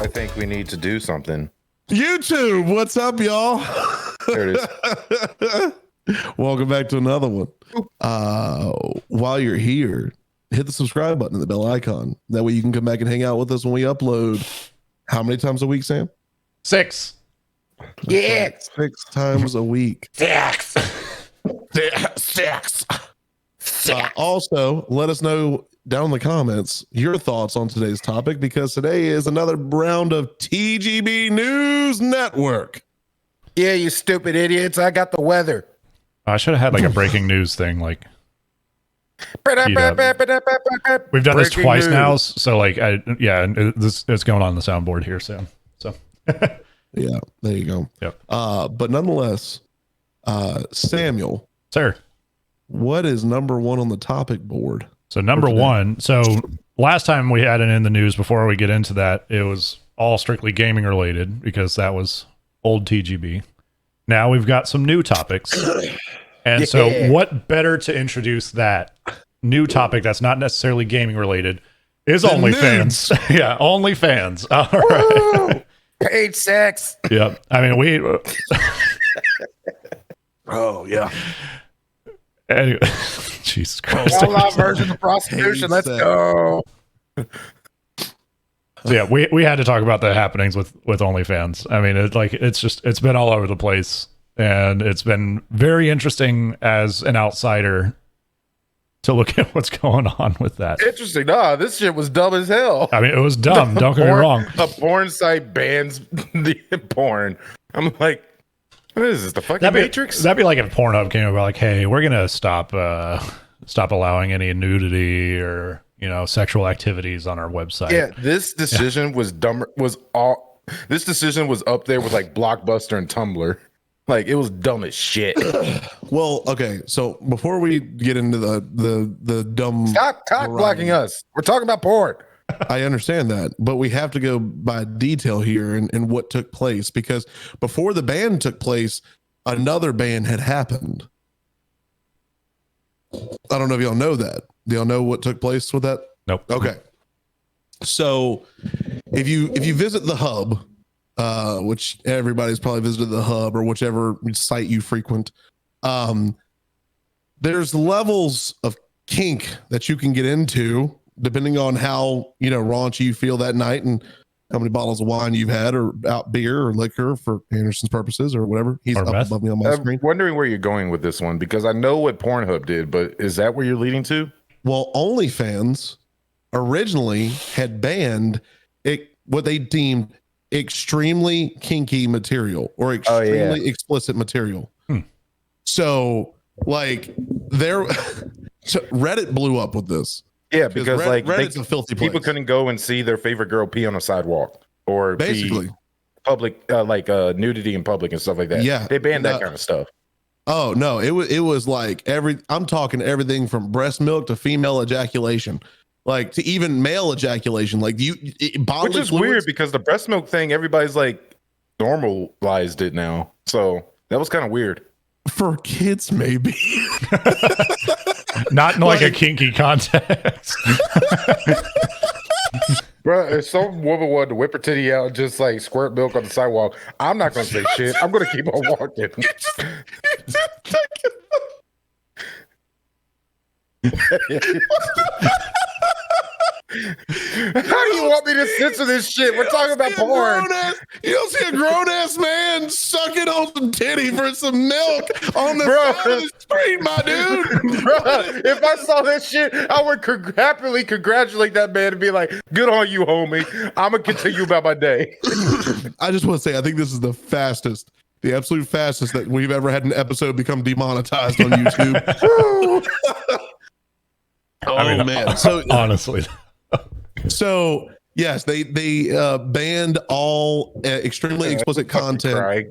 I think we need to do something. YouTube, what's up, y'all? There it is. Welcome back to another one. While you're here, hit the subscribe button and the bell icon. That way you can come back and hang out with us when we upload. How many times a week, Sam? 6. Yeah. 6 times a week. 6. Also, let us know down in the comments your thoughts on today's topic, because today is another round of TGB News Network. Yeah, you stupid idiots. I got the weather. I should have had like a breaking news thing. Like we've done this twice now, so like it's going on the soundboard here soon. So yeah, there you go. Yep. But nonetheless, Samuel, sir, what is number one on the topic board? So number one. So last time we had it in the news, before we get into that, it was all strictly gaming related because that was old TGB. Now we've got some new topics. And so what better to introduce that new topic that's not necessarily gaming related is OnlyFans. Yeah, OnlyFans. All right. Page 6. Yeah. I mean, we... Oh, yeah. Anyway, Jesus Christ. All version of prostitution. Let's go. So yeah, we had to talk about the happenings with OnlyFans. I mean, it's been all over the place, and it's been very interesting as an outsider to look at what's going on with that. Interesting. Nah, this shit was dumb as hell. I mean, it was dumb. Don't get me wrong. A porn site bans the porn. I'm like, what is this? The fucking Matrix? That'd be like if Pornhub came about like, hey, we're gonna stop allowing any nudity or sexual activities on our website. Yeah, this decision was dumber. This decision was up there with like Blockbuster and Tumblr. Like, it was dumb as shit. Well, okay, so before we get into the dumb, stop blocking us. We're talking about porn. I understand that, but we have to go by detail here and what took place, because before the ban took place, another ban had happened. I don't know if y'all know that. Do y'all know what took place with that? Nope. Okay. So if you visit the hub, which everybody's probably visited the hub or whichever site you frequent, there's levels of kink that you can get into depending on how raunchy you feel that night and how many bottles of wine you've had, or out beer or liquor for Anderson's purposes or whatever. He's up above me on my screen. I'm wondering where you're going with this one, because I know what Pornhub did, but is that where you're leading to? Well, OnlyFans originally had banned what they deemed extremely kinky material or extremely explicit material. So like so Reddit blew up with this. Yeah, because Reddit's a filthy place. People couldn't go and see their favorite girl pee on a sidewalk or basically public nudity in public and stuff like that. Yeah, they banned that kind of stuff. Oh no, it was like I'm talking everything from breast milk to female ejaculation, like to even male ejaculation. Like which is weird because the breast milk thing, everybody's like normalized it now. So that was kind of weird for kids, maybe. Not in like a kinky context. Bro, if some woman wanted to whip her titty out and just like squirt milk on the sidewalk, I'm not going to say shit. I'm going to keep on walking. How do you want me to censor this shit? We're talking about porn. You don't see a grown-ass man sucking on some titty for some milk on the side of the street, my dude. Bro, if I saw that shit, I would happily congratulate that man and be like, good on you, homie. I'm going to continue about my day. I just want to say, I think this is the absolute fastest that we've ever had an episode become demonetized on YouTube. I mean, man. So honestly. So yes, they banned all extremely explicit content.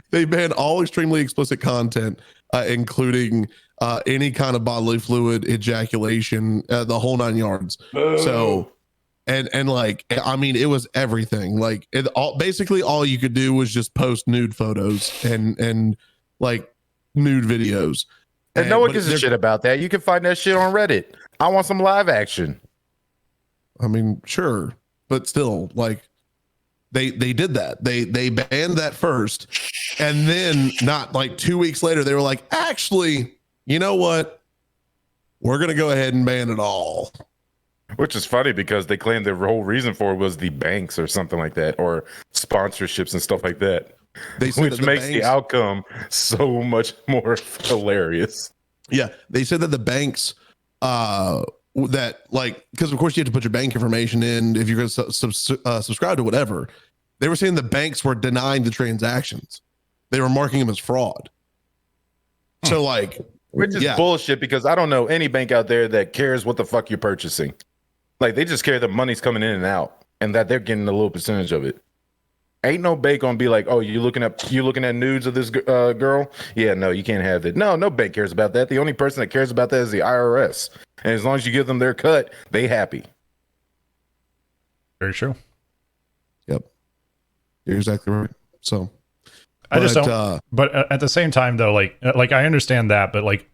They banned all extremely explicit content, including any kind of bodily fluid, ejaculation, the whole 9 yards. So, and like, I mean, it was everything. Like, basically all you could do was just post nude photos and like nude videos. And no one gives a shit about that. You can find that shit on Reddit. I want some live action. I mean, sure, but still, like they did that. They banned that first, and then not like 2 weeks later, they were like, actually, you know what? We're gonna go ahead and ban it all. Which is funny because they claimed their whole reason for it was the banks or something like that, or sponsorships and stuff like that. They said Which that makes banks, the outcome so much more hilarious. yeah, they said that the banks, that like, because of course you have to put your bank information in if you're going to subscribe to whatever. They were saying the banks were denying the transactions. They were marking them as fraud. So like, which is bullshit, because I don't know any bank out there that cares what the fuck you're purchasing. Like, they just care that money's coming in and out and that they're getting a little percentage of it. Ain't no bank gonna be like, oh, you looking at nudes of this girl? Yeah, no, you can't have it. No bank cares about that. The only person that cares about that is the IRS. And as long as you give them their cut, they happy. Very true. Yep, you're exactly right. So I just don't. But at the same time, though, like I understand that, but like,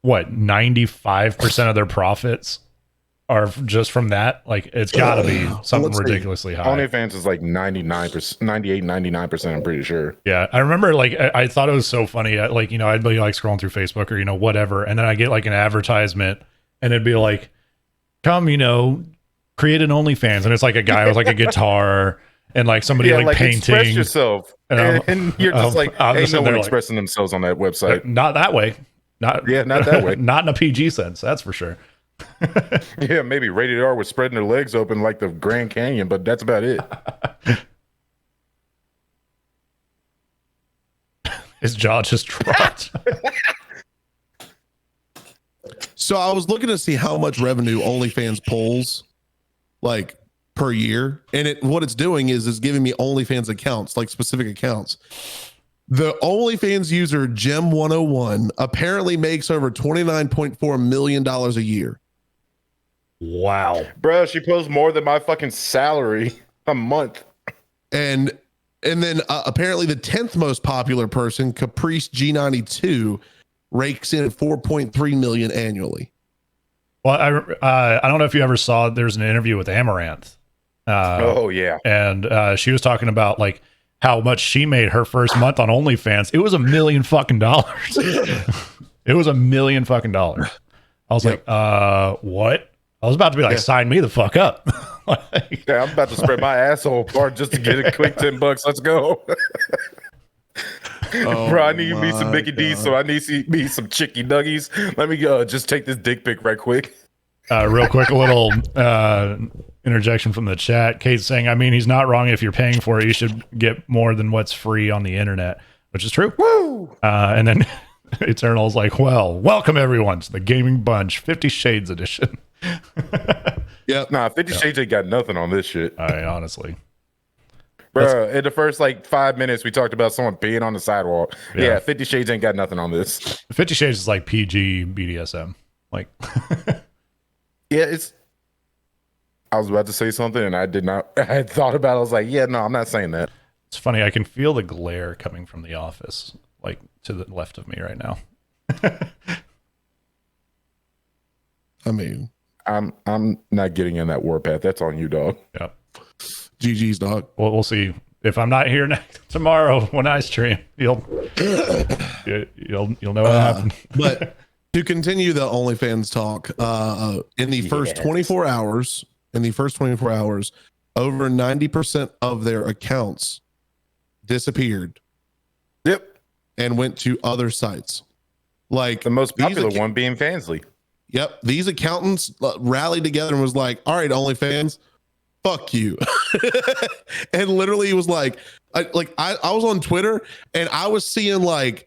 what, 95% of their profits are just from that? Like, it's got to be something ridiculously high. Onlyfans is like 99%, 98, 99%. I'm pretty sure. Yeah, I remember. Like, I thought it was so funny. Like, you know, I'd be like scrolling through Facebook or whatever, and then I get like an advertisement, and it'd be like, "Come, create an OnlyFans," and it's like a guy with like a guitar. And like somebody like painting, express yourself, and you're just like, ain't no one like, expressing themselves on that website. Not that way. Not that way. Not in a PG sense, that's for sure. Yeah, maybe rated R was spreading their legs open like the Grand Canyon, but that's about it. His jaw just dropped. So I was looking to see how much revenue OnlyFans pulls, like, per year, and what it's doing is giving me OnlyFans accounts, like specific accounts. The OnlyFans user Gem 101 apparently makes over $29.4 million a year. Wow, bro, she pulls more than my fucking salary a month. And then apparently the 10th most popular person, Caprice G92, rakes in at 4.3 million annually. Well, I don't know if you ever saw, there's an interview with Amaranth. Oh yeah, and she was talking about like how much she made her first month on OnlyFans. It was $1 million fucking dollars. It was $1 million fucking dollars. I was like, what? I was about to be like, sign me the fuck up. Like, yeah, I'm about to spread my asshole apart just to get a quick $10. Let's go. Bro, I need me some Mickey D's, so I need me some chicky nuggies. Let me just take this dick pic right quick. Real quick, a little interjection from the chat. Kate's saying, I mean, he's not wrong. If you're paying for it, you should get more than what's free on the internet, which is true. Woo! And then Eternal's like, well, welcome everyone to the Gaming Bunch 50 Shades edition. Yeah, nah, 50 Shades ain't got nothing on this shit. Honestly. Bro, in the first like 5 minutes, we talked about someone peeing on the sidewalk. Yeah, 50 Shades ain't got nothing on this. 50 Shades is like PG BDSM. Like, yeah, I was about to say something and I did not. I had thought about it. I was like, yeah, no, I'm not saying that. It's funny. I can feel the glare coming from the office, like to the left of me right now. I mean, I'm not getting in that warpath. That's on you, dog. Yep. GG's, dog. Well, we'll see. If I'm not here tomorrow when I stream, you'll know what happened. But to continue the OnlyFans talk, in the first 24 hours, over 90% of their accounts disappeared. Yep. And went to other sites. Like the most popular one being Fansly. Yep. These accountants rallied together and was like, all right, OnlyFans, fuck you. And literally it was like, I was on Twitter and I was seeing like,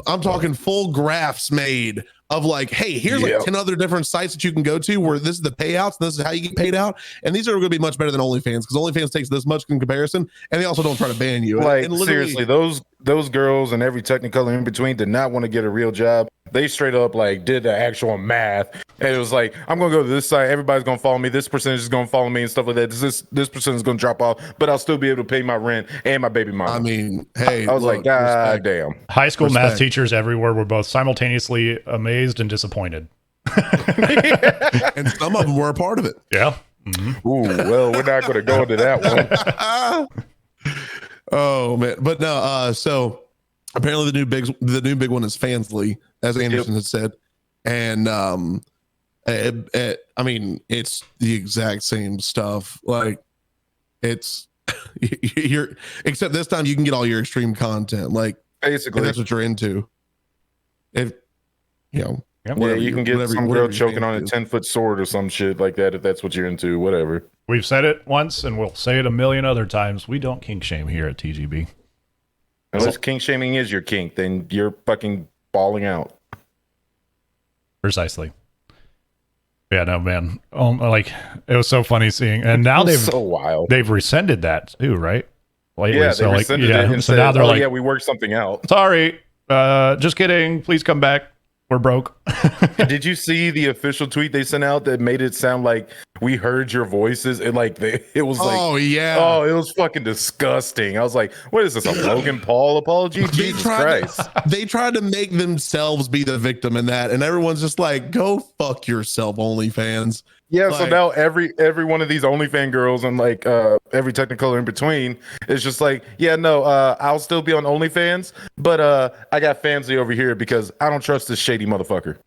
I'm talking full graphs made of like, hey, here's like 10 other different sites that you can go to where this is the payouts, and this is how you get paid out. And these are going to be much better than OnlyFans because OnlyFans takes this much in comparison, and they also don't try to ban you. Like, and seriously, those girls and every technicolor in between did not want to get a real job. They straight up like did the actual math, and it was like, I'm gonna go to this site, everybody's gonna follow me, this percentage is gonna follow me and stuff like that. This percentage is gonna drop off, but I'll still be able to pay my rent and my baby mama. I mean, hey, I was like, God damn. High school math teachers everywhere were both simultaneously amazed and disappointed. And some of them were a part of it. Yeah. Ooh, well, we're not going to go into that one. Oh man, but no. So apparently the new big one is Fansly, as Anderson had said, and I mean, it's the exact same stuff. Like it's you're except this time you can get all your extreme content. Like Basically, that's what you're into. If you know, yeah, you can get some girl choking on a is. 10-foot sword or some shit like that if that's what you're into. Whatever. We've said it once and we'll say it a million other times. We don't kink shame here at TGB. Unless kink shaming is your kink, then you're fucking balling out. Precisely. Yeah, no, man. Like it was so funny seeing, and now So wild. they've rescinded that too, right? Lately. Yeah, so they rescinded it and so said, now they're like, yeah, we worked something out. sorry, just kidding. Please come back. We're broke. Did you see the official tweet they sent out that made it sound like we heard your voices? And like it was like, oh yeah, oh, it was fucking disgusting. I was like, what is this, a Logan Paul apology? Jesus Christ. They tried to make themselves be the victim in that, and everyone's just like, go fuck yourself, OnlyFans. Yeah, Like, so now every one of these OnlyFans girls and like every Technicolor in between is just like, yeah, no, I'll still be on OnlyFans, but I got Fansly over here because I don't trust this shady motherfucker.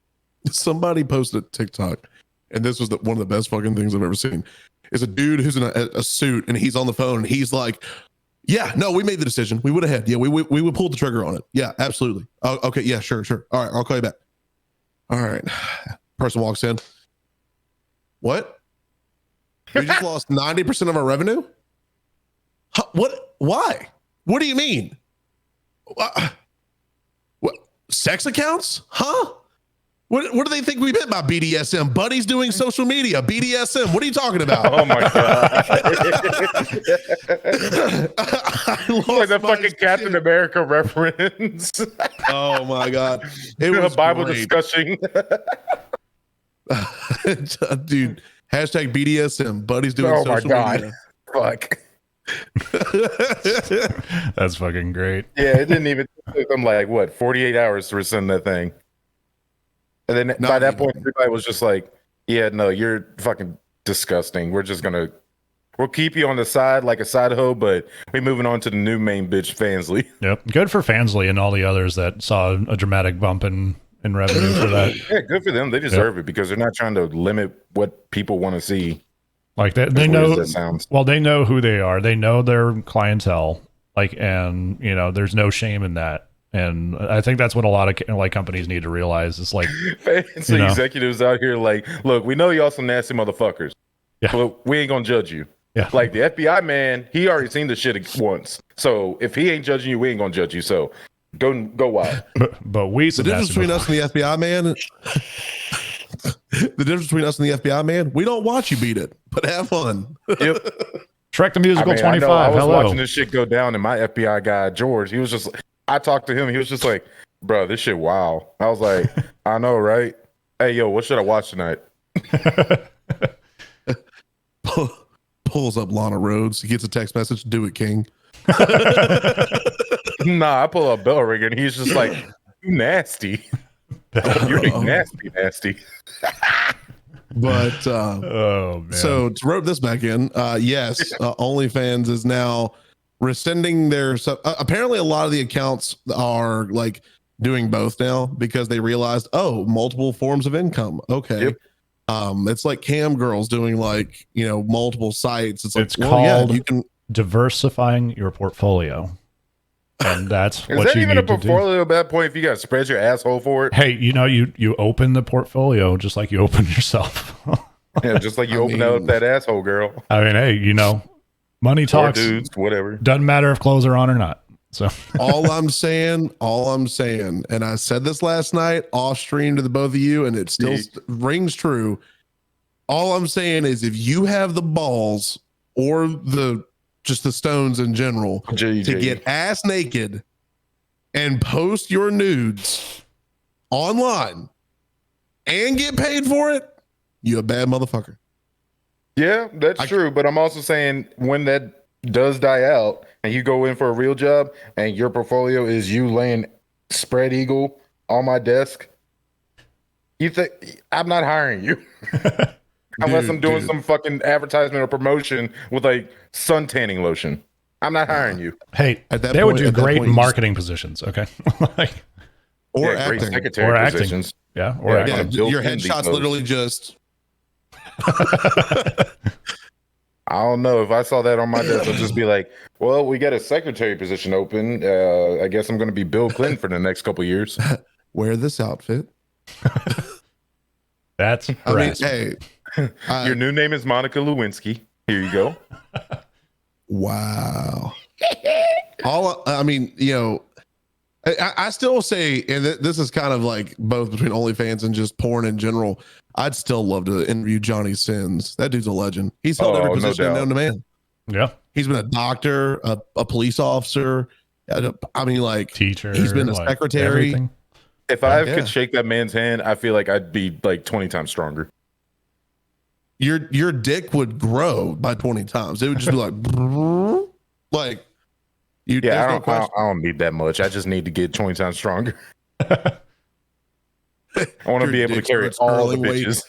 somebody posted TikTok, and this was one of the best fucking things I've ever seen. Is a dude who's in a suit, and he's on the phone, and he's like, yeah, no, we made the decision. We would have had. Yeah, we would pull the trigger on it. Yeah, absolutely. Oh, okay, yeah, sure. All right, I'll call you back. All right. Person walks in. What? We just lost 90% of our revenue? Huh, what? Why? What do you mean? What? Sex accounts? Huh? What do they think we meant by BDSM? Buddies doing social media. BDSM. What are you talking about? Oh my god! Like the fucking shit. Captain America reference. Oh my god! It A was Bible great. discussion. Dude. Hashtag BDSM. Buddies doing Oh my social god! media. Fuck. That's fucking great. Yeah, it didn't even took them like what 48 hours to rescind that thing. And then by that point, everybody was just like, yeah, no, you're fucking disgusting. We'll keep you on the side like a side hoe, but we're moving on to the new main bitch, Fansly. Yep. Good for Fansly and all the others that saw a dramatic bump in revenue for that. Yeah, good for them. They deserve it because they're not trying to limit what people want to see. Like they As weird know, as that sounds. well, they know who they are. They know their clientele. Like, and you know, there's no shame in that. And I think that's what a lot of like companies need to realize. It's like, Fancy executives out here like, look, we know y'all some nasty motherfuckers, yeah, but we ain't gonna judge you. yeah. Like the FBI man, he already seen the shit once. So if he ain't judging you, we ain't gonna judge you. So go wild. But we The difference between us and the FBI man. The difference between us and the FBI man. We don't watch you beat it, but have fun. Yep. Shrek the Musical I 25. was Hello. watching this shit go down, and my FBI guy George, he was just. I talked to him. He was just like, "Bro, this shit, wow." I was like, "I know, right? Hey, yo, what should I watch tonight?" Pulls up Lana Rhodes. He gets a text message. Do it, King. Nah, I pull up Bell Ring, and he's just like, "You nasty. You're nasty." But Oh man. so to rope this back in, yes, OnlyFans is now rescinding their apparently a lot of the accounts are like doing both now because they realized, oh, multiple forms of income. Okay. Yep. It's like cam girls doing like, you know, multiple sites. It's like, It's well, called yeah, you can diversifying your portfolio. And that's Is what that you even a need to do. portfolio at that point if you got to spread your asshole for it? Hey, you know, you open the portfolio just like you open yourself. Yeah, just like you open up that asshole, girl. I mean, hey, you know, money Or talks. dudes, whatever. Doesn't matter if clothes are on or not. So all I'm saying, and I said this last night off stream to the both of you, and it still rings true. All I'm saying is if you have the balls or just the stones in general to get ass naked and post your nudes online and get paid for it, you a bad motherfucker. Yeah, that's true. But I'm also saying when that does die out and you go in for a real job and your portfolio is you laying spread eagle on my desk, you think I'm not hiring you. Unless I'm doing dude. some fucking advertisement or promotion with like sun tanning lotion. I'm not hiring you. Hey, At that they would point- do at that great point, you just- marketing positions. Okay. Like, or Yeah, great acting. secretary Or acting. positions. yeah. Or Yeah. acting. Yeah, built your in these headshot's posts. literally just I don't know. If I saw that on my desk, I'd just be like, well, we got a secretary position open. I guess I'm going to be Bill Clinton for the next couple years. wear this outfit. That's I mean, harassment. hey, Your new name is Monica Lewinsky. Here you go. wow. I mean, you know, I still say, and this is kind of like both between OnlyFans and just porn in general. I'd still love to interview Johnny Sins. That dude's a legend. He's held every Oh, no position doubt. known to man. Yeah. He's been a doctor, a police officer. I mean, like, Teacher. he's been a like, secretary. everything. If I Yeah. could shake that man's hand, I feel like I'd be like 20 times stronger. Your dick would grow by 20 times. It would just be like, like, you. Yeah, there's I no don't, question. I don't need that much. I just need to get 20 times stronger. I want to Your be able to dick carry starts all the curling bitches.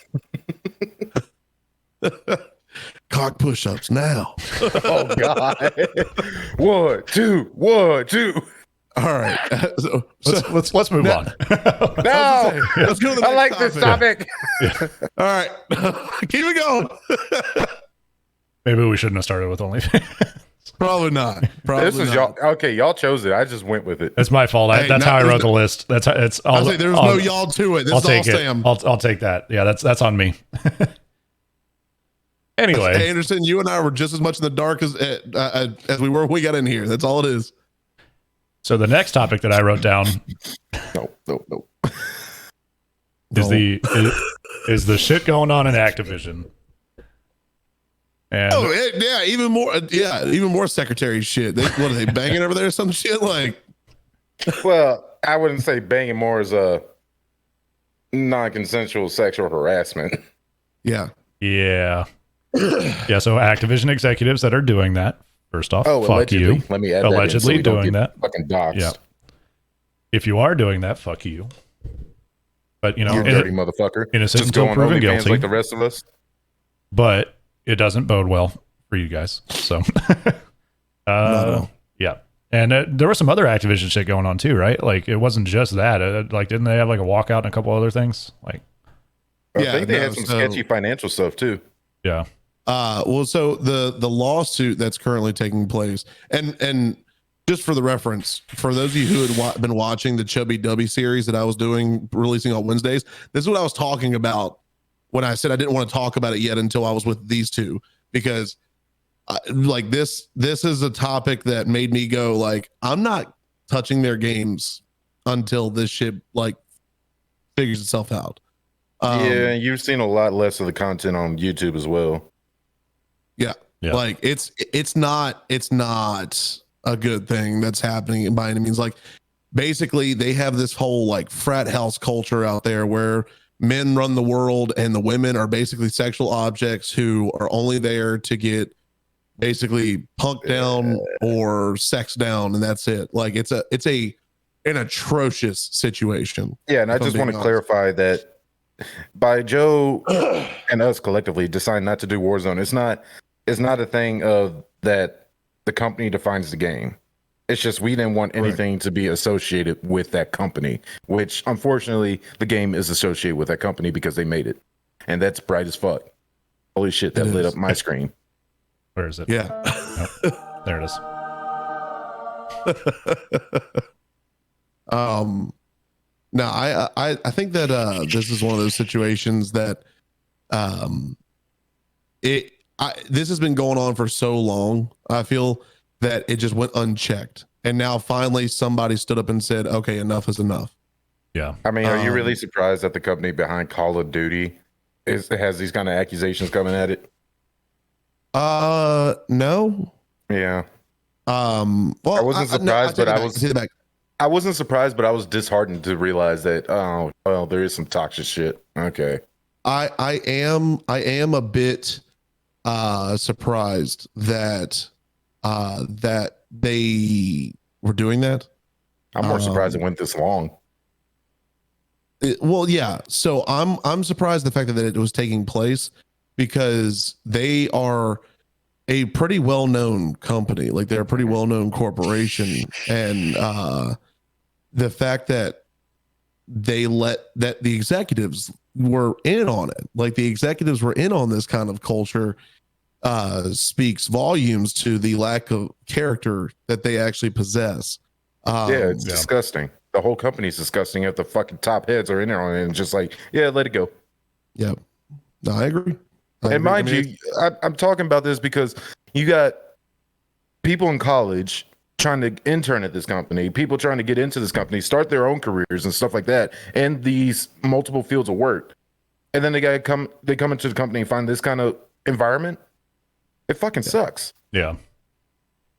Cock push-ups now. Oh God! 1, 2, 1, 2. All right. So, Let's move Now- on. No, let's go to the I next like this topic. topic. All right. Keep it going. Maybe we shouldn't have started with OnlyFans. Probably not. Probably This is not. y'all. Okay, y'all chose it. I just went with it. That's my fault. Hey, That's no, how I there's wrote the list. That's it's. I'll say there's no y'all to it. This I'll is all take it. Sam. I'll take that. Yeah, that's on me. Hey, Anyway, Anderson, you and I were just as much in the dark as we were when we got in here. That's all it is. so the next topic that I wrote down No. is is the shit going on in Activision. And Yeah, even more. Even more secretary shit. What are they banging over there? Or some shit like. Well, I wouldn't say banging more as a non-consensual sexual harassment. Yeah. yeah. Yeah, so Activision executives that are doing that, first off, fuck allegedly. you. Let me add Allegedly that in so we don't doing get that. Fucking doxxed. Yeah. If you are doing that, fuck you. But you know, You dirty motherfucker. innocent Just go until on proven OnlyFans guilty. like the rest of us. But it doesn't bode well for you guys. So, Not at all. yeah. And there was some other Activision shit going on too, right? Like it wasn't just that. Like, didn't they have like a walkout and a couple other things? Like, I Yeah, think they no, had some so- sketchy financial stuff too. yeah, Well, so the lawsuit that's currently taking place, and just for the reference, for those of you who had been watching the Chubby Dubby series that I was doing, releasing on Wednesdays, this is what I was talking about when I said I didn't want to talk about it yet until I was with these two, because like this is a topic that made me go like, I'm not touching their games until this shit like figures itself out. Yeah, and you've seen a lot less of the content on YouTube as well. Yeah. Yeah. Like it's not a good thing that's happening by any means. Like basically they have this whole like frat house culture out there where men run the world and the women are basically sexual objects who are only there to get basically punked down or sex down, and that's it. Like it's an atrocious situation. Yeah, and I If I'm just want to being honest. clarify that by Joe and us collectively decide not to do Warzone, it's not a thing of that the company defines the game. It's just we didn't want anything to be associated with that company, which unfortunately the game is associated with that company because they made it. And that's bright as fuck. Holy shit, that It lit is. up my screen. where is it? Yeah. There it is. No, I think that this is one of those situations that this has been going on for so long. I feel that it just went unchecked, and now finally somebody stood up and said, "Okay, enough is enough." Yeah. I mean, are you really Um, surprised that the company behind Call of Duty has these kind of accusations coming at it? No. Yeah. Well, I wasn't surprised, but I was- take it back. I wasn't surprised, but I was disheartened to realize that, oh, well, there is some toxic shit. Okay. I am a bit surprised that that they were doing that. I'm more surprised it went this long. Well, yeah. So I'm surprised the fact that it was taking place, because they are a pretty well-known company. Like they're a pretty well-known corporation, and the fact that they that the executives were in on it, like the executives were in on this kind of culture, speaks volumes to the lack of character that they actually possess. It's disgusting. The whole company's disgusting if the fucking top heads are in there on it and just like, yeah, let it go. Yeah. No, I agree. Mind you, I'm talking about this because you got people in college trying to intern at this company, people trying to get into this company, start their own careers and stuff like that, and these multiple fields of work. And then they come into the company and find this kind of environment. It fucking sucks. Yeah.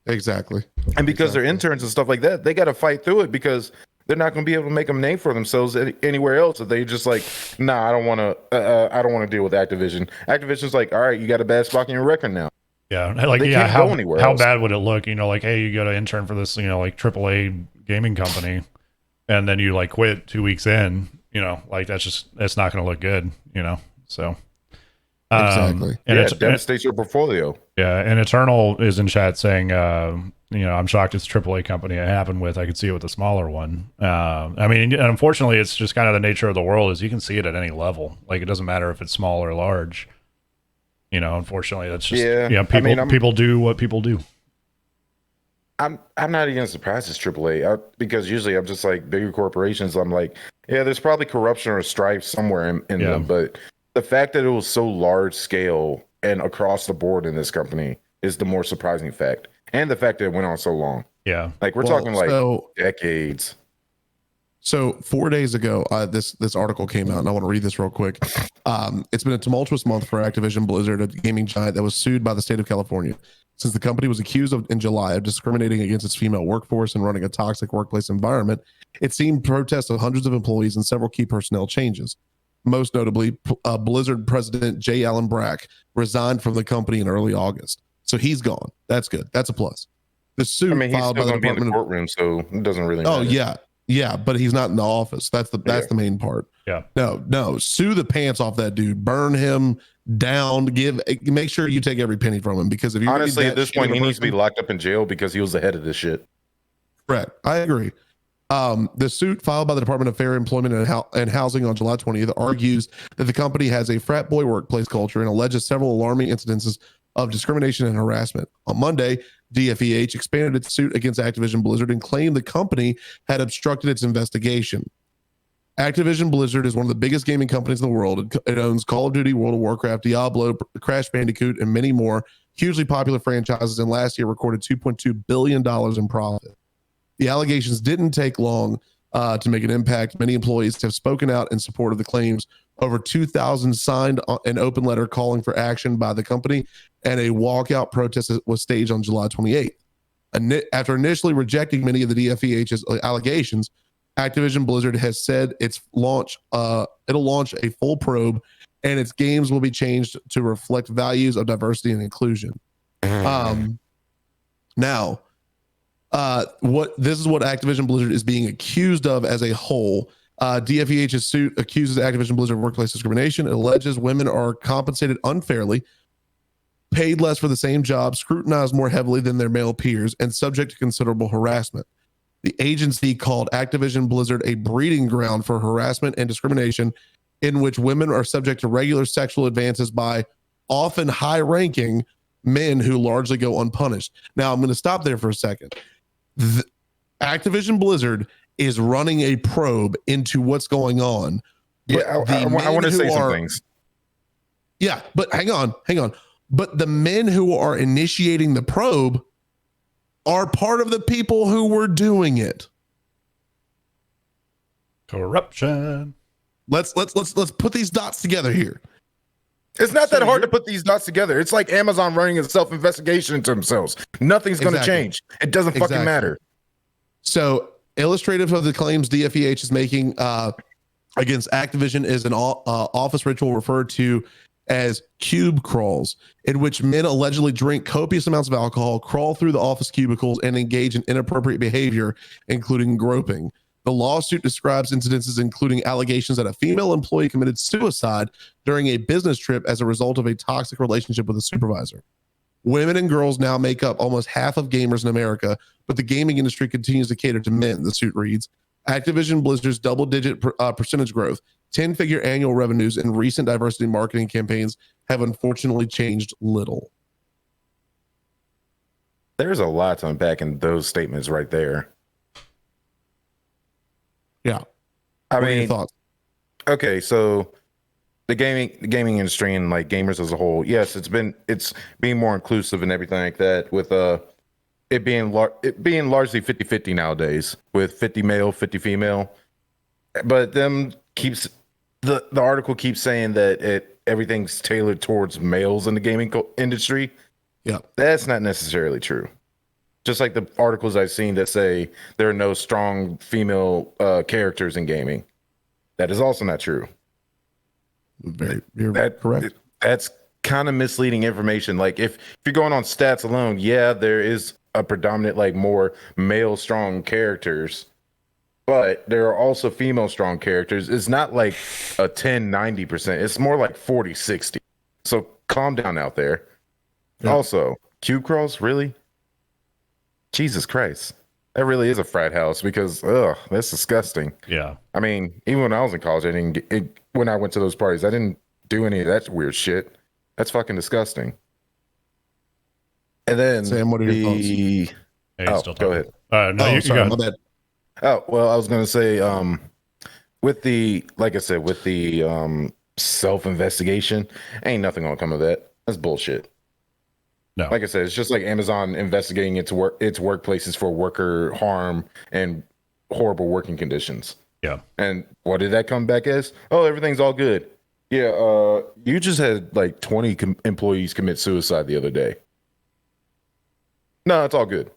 Exactly. And because they're interns and stuff like that, they got to fight through it because they're not going to be able to make a name for themselves anywhere else. If they just like, nah, I don't want to deal with Activision. Activision's like, all right, you got a bad spot in your record now. Yeah, like they yeah, can't go anywhere how else. bad would it look? You know, like hey, you go to intern for this, you know, like AAA gaming company, and then you like quit 2 weeks in. You know, like that's not going to look good. You know, so exactly. And it devastates your portfolio. Yeah, and Eternal is in chat saying, you know, I'm shocked it's a AAA company it happened with. I could see it with a smaller one. I mean, unfortunately, it's just kind of the nature of the world is you can see it at any level. Like it doesn't matter if it's small or large. You know, unfortunately, that's just people do what people do. I'm not even surprised it's AAA because usually I'm just like bigger corporations. I'm like, yeah, there's probably corruption or strife somewhere in them, but the fact that it was so large scale and across the board in this company is the more surprising fact, and the fact that it went on so long. Yeah, like we're talking like decades. So 4 days ago, this article came out, and I want to read this real quick. It's been a tumultuous month for Activision Blizzard, a gaming giant that was sued by the state of California, since the company was accused in July of discriminating against its female workforce and running a toxic workplace environment. It seemed protests of hundreds of employees and several key personnel changes. Most notably, Blizzard president J. Allen Brack resigned from the company in early August. So he's gone. That's good. That's a plus. The suit I mean, he's filed still by the going to be in the Department courtroom, so it doesn't really matter. Oh, yeah. Yeah, but he's not in the office. That's the main part. Yeah. No. Sue the pants off that dude. Burn him down. Make sure you take every penny from him, because if you honestly at this point he needs to be locked up in jail because he was the head of this shit. Correct. I agree. The suit filed by the Department of Fair Employment and Housing on July 20th argues that the company has a frat boy workplace culture and alleges several alarming incidences of discrimination and harassment. On Monday, DFEH expanded its suit against Activision Blizzard and claimed the company had obstructed its investigation. Activision Blizzard is one of the biggest gaming companies in the world. It owns Call of Duty, World of Warcraft, Diablo, Crash Bandicoot, and many more hugely popular franchises, and last year recorded $2.2 billion in profit. The allegations didn't take long to make an impact. Many employees have spoken out in support of the claims. Over 2,000 signed an open letter calling for action by the company, and a walkout protest was staged on July 28th. After initially rejecting many of the DFEH's allegations, Activision Blizzard has said it'll launch a full probe, and its games will be changed to reflect values of diversity and inclusion. Now, this is what Activision Blizzard is being accused of as a whole. DFEH's suit accuses Activision Blizzard of workplace discrimination. It alleges women are compensated unfairly, paid less for the same job, scrutinized more heavily than their male peers, and subject to considerable harassment. The agency called Activision Blizzard a breeding ground for harassment and discrimination, in which women are subject to regular sexual advances by often high-ranking men who largely go unpunished. Now, I'm going to stop there for a second. Activision Blizzard is running a probe into what's going on. Yeah, I want to say some things. Yeah, but hang on. But the men who are initiating the probe are part of the people who were doing it. Corruption. Let's put these dots together here. It's not that hard to put these dots together. It's like Amazon running a self-investigation into themselves. Nothing's going to change. It doesn't fucking matter. So, illustrative of the claims DFEH is making against Activision is an office ritual referred to as cube crawls, in which men allegedly drink copious amounts of alcohol, crawl through the office cubicles, and engage in inappropriate behavior, including groping. The lawsuit describes incidences including allegations that a female employee committed suicide during a business trip as a result of a toxic relationship with a supervisor. Women and girls now make up almost half of gamers in America, but the gaming industry continues to cater to men, the suit reads. Activision Blizzard's double-digit percentage growth, 10-figure annual revenues, and recent diversity marketing campaigns have unfortunately changed little. There's a lot to unpack in those statements right there. Yeah. I What are your mean, thoughts? okay, so the gaming industry and like gamers as a whole, yes, it's being more inclusive and everything like that, with it being largely 50-50 nowadays, with 50 male, 50 female. But the article keeps saying that everything's tailored towards males in the gaming industry. Yeah. That's not necessarily true. Just like the articles I've seen that say there are no strong female characters in gaming. That is also not true. You're correct. That's kind of misleading information. Like if you're going on stats alone, yeah, there is a predominant, like, more male strong characters, but there are also female strong characters. It's not like a 10-90%. It's more like 40-60. So calm down out there. Yeah. Also, cube crawls, really? Jesus Christ. That really is a frat house, because that's disgusting. Yeah. I mean, even when I was in college, when I went to those parties, I didn't do any of that weird shit. That's fucking disgusting. And then Sam, what are your thoughts? Hey, still go ahead. No, you sorry, go my bad. Oh, well, I was going to say, with the self-investigation, ain't nothing gonna come of that. That's bullshit. No. Like I said, it's just like Amazon investigating its workplaces for worker harm and horrible working conditions. Yeah. And what did that come back as? Oh, everything's all good. Yeah, you just had like 20 employees commit suicide the other day. No, it's all good.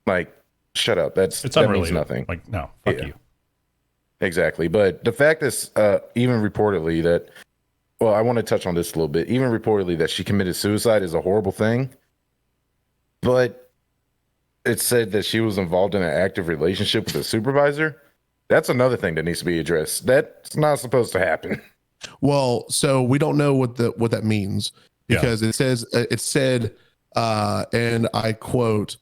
Like, shut up. That means nothing. Like, no, fuck you. Exactly. But the fact is, even reportedly that, well, I want to touch on this a little bit. Even reportedly that she committed suicide is a horrible thing. But it said that she was involved in an active relationship with a supervisor. That's another thing that needs to be addressed. That's not supposed to happen. Well, so we don't know what that means, because it said, and I quote,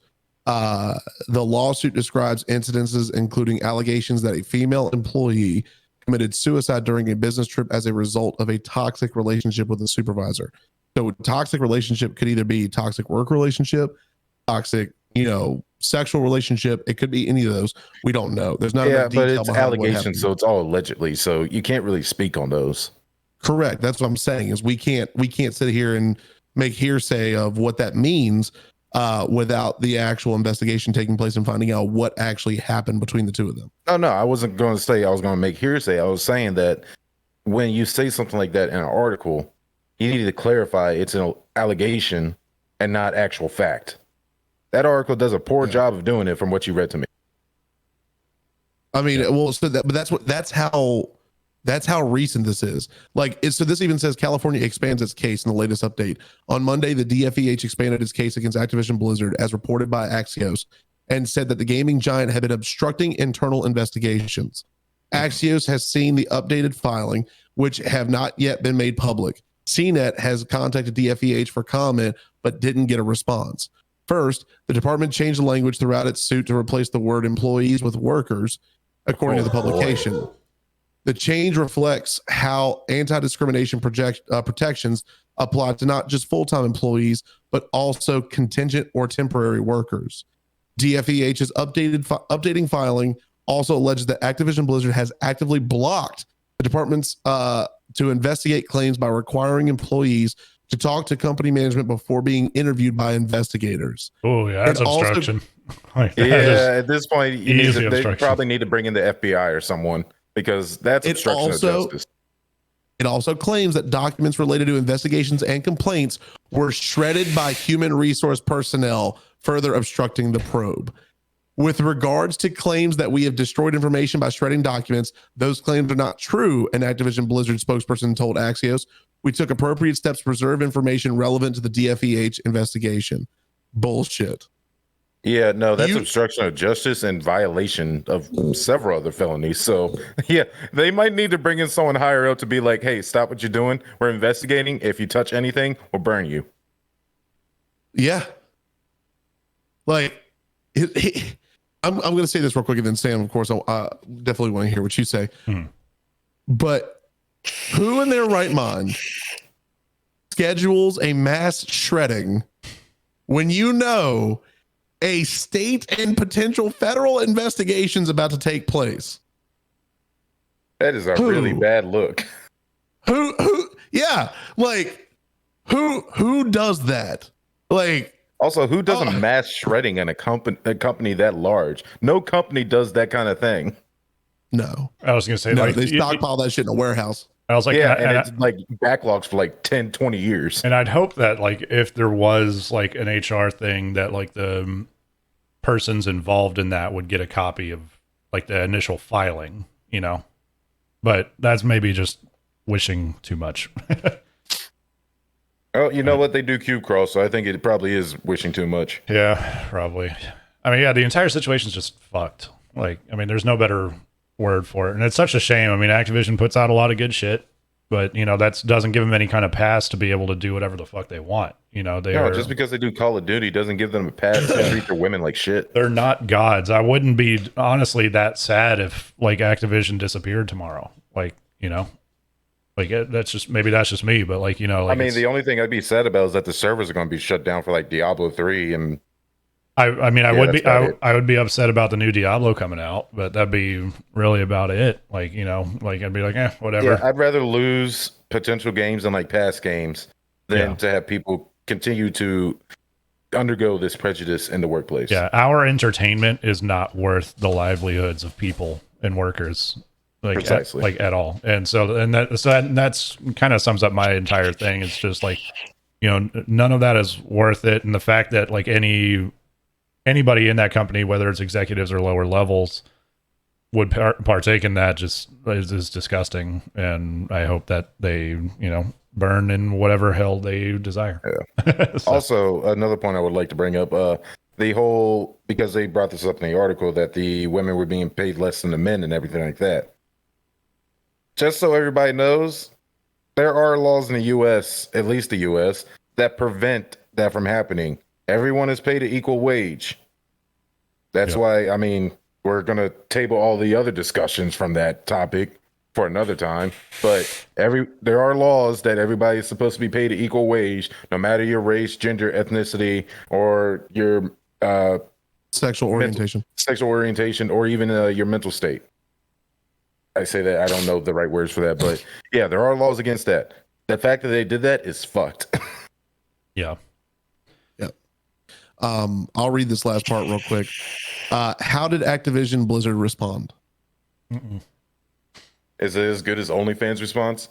the lawsuit describes incidences including allegations that a female employee committed suicide during a business trip as a result of a toxic relationship with a supervisor. So toxic relationship could either be toxic work relationship, toxic, sexual relationship. It could be any of those. We don't know. There's not enough detail. But it's allegations, so it's all allegedly. So you can't really speak on those. Correct. That's what I'm saying, is we can't sit here and make hearsay of what that means without the actual investigation taking place and finding out what actually happened between the two of them. Oh, no, I wasn't going to say I was going to make hearsay. I was saying that when you say something like that in an article, you need to clarify it's an allegation and not actual fact. That article does a poor job of doing it from what you read to me. I mean, well, so that's how recent this is. So this even says California expands its case in the latest update. On Monday, the DFEH expanded its case against Activision Blizzard, as reported by Axios, and said that the gaming giant had been obstructing internal investigations. Axios has seen the updated filing, which have not yet been made public. CNET has contacted DFEH for comment, but didn't get a response. First, the department changed the language throughout its suit to replace the word employees with workers, according to the publication. The change reflects how anti-discrimination protections apply to not just full-time employees, but also contingent or temporary workers. DFEH's updating filing also alleges that Activision Blizzard has actively blocked the department's to investigate claims by requiring employees to talk to company management before being interviewed by investigators. Oh, yeah, that's obstruction. At this point, they probably need to bring in the FBI or someone, because that's obstruction of justice. It also claims that documents related to investigations and complaints were shredded by human resource personnel, further obstructing the probe. With regards to claims that we have destroyed information by shredding documents, those claims are not true, an Activision Blizzard spokesperson told Axios. We took appropriate steps to preserve information relevant to the DFEH investigation. Bullshit. Yeah, no, that's You- obstruction of justice and violation of several other felonies. So, yeah, they might need to bring in someone higher up to be like, hey, stop what you're doing. We're investigating. If you touch anything, we'll burn you. Yeah. Like, I'm going to say this real quick, and then Sam, of course, I definitely want to hear what you say. But who in their right mind schedules a mass shredding when you know a state and potential federal investigations about to take place? That is a really bad look. Who, yeah, like who does that? Like, Also, who does a mass shredding in a company that large? No company does that kind of thing. no, I was gonna say, no, like, they stockpile that shit in a warehouse. I was like, Yeah, and it's like backlogs for like 10, 20 years. and I'd hope that, like, if there was like an HR thing, that like the persons involved in that would get a copy of like the initial filing, you know. But that's maybe just wishing too much. Oh, you know what? They do cube crawl, so I think it probably is wishing too much. Yeah, probably. I mean, yeah, the entire situation's just fucked. Like, I mean, there's no better word for it. And it's such a shame. I mean, Activision puts out a lot of good shit, but, you know, that doesn't give them any kind of pass to be able to do whatever the fuck they want. You know, Just because they do Call of Duty doesn't give them a pass to treat their women like shit. They're not gods. I wouldn't be honestly that sad if like Activision disappeared tomorrow. Like, you know, like that's just me, but like, you know, like, I mean, the only thing I'd be sad about is that the servers are going to be shut down for like Diablo 3 and I mean, I Yeah, would be upset about the new Diablo coming out, but that'd be really about it. Like, you know, like I'd be like, whatever. Yeah, I'd rather lose potential games than like past games than to have people continue to undergo this prejudice in the workplace. Yeah, our entertainment is not worth the livelihoods of people and workers, like Precisely. at all. And that's kind of sums up my entire thing. It's just like, you know, none of that is worth it. And the fact that like anybody in that company, whether it's executives or lower levels, would partake in that just is disgusting. And I hope that they, you know, burn in whatever hell they desire. Yeah. Also, another point I would like to bring up, the whole, because they brought this up in the article that the women were being paid less than the men and everything like that. Just so everybody knows, there are laws in the U.S., at least the U.S., that prevent that from happening. Everyone is paid an equal wage. That's why, I mean, we're going to table all the other discussions from that topic for another time. But there are laws that everybody is supposed to be paid an equal wage, no matter your race, gender, ethnicity, or your Sexual orientation, or even your mental state. I say that, I don't know the right words for that, but yeah, there are laws against that. The fact that they did that is fucked. Yeah. I'll read this last part real quick. How did Activision Blizzard respond? Is it as good as OnlyFans response?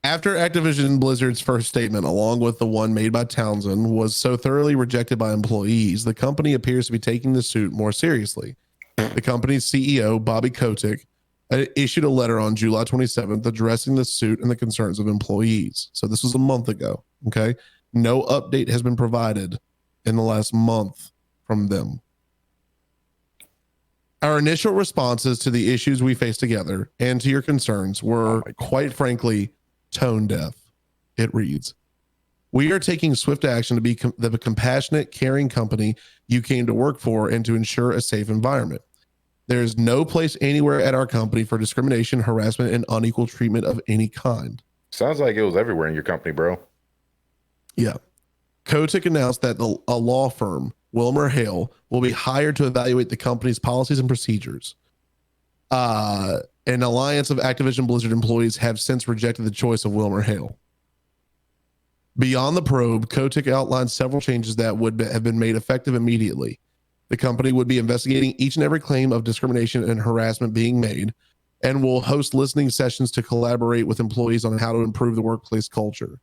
After Activision Blizzard's first statement, along with the one made by Townsend, was so thoroughly rejected by employees, the company appears to be taking the suit more seriously. The company's CEO, Bobby Kotick, issued a letter on July 27th addressing the suit and the concerns of employees. So this was a month ago. Okay. No update has been provided in the last month from them. Our initial responses to the issues we face together and to your concerns were, quite frankly, tone deaf. It reads, "We are taking swift action to be the compassionate, caring company you came to work for and to ensure a safe environment. There is no place anywhere at our company for discrimination, harassment, and unequal treatment of any kind." Sounds like it was everywhere in your company, bro. Yeah. Kotick announced that a law firm, Wilmer Hale, will be hired to evaluate the company's policies and procedures. An alliance of Activision Blizzard employees have since rejected the choice of Wilmer Hale. Beyond the probe, Kotick outlined several changes that would have been made effective immediately. The company would be investigating each and every claim of discrimination and harassment being made, and will host listening sessions to collaborate with employees on how to improve the workplace culture.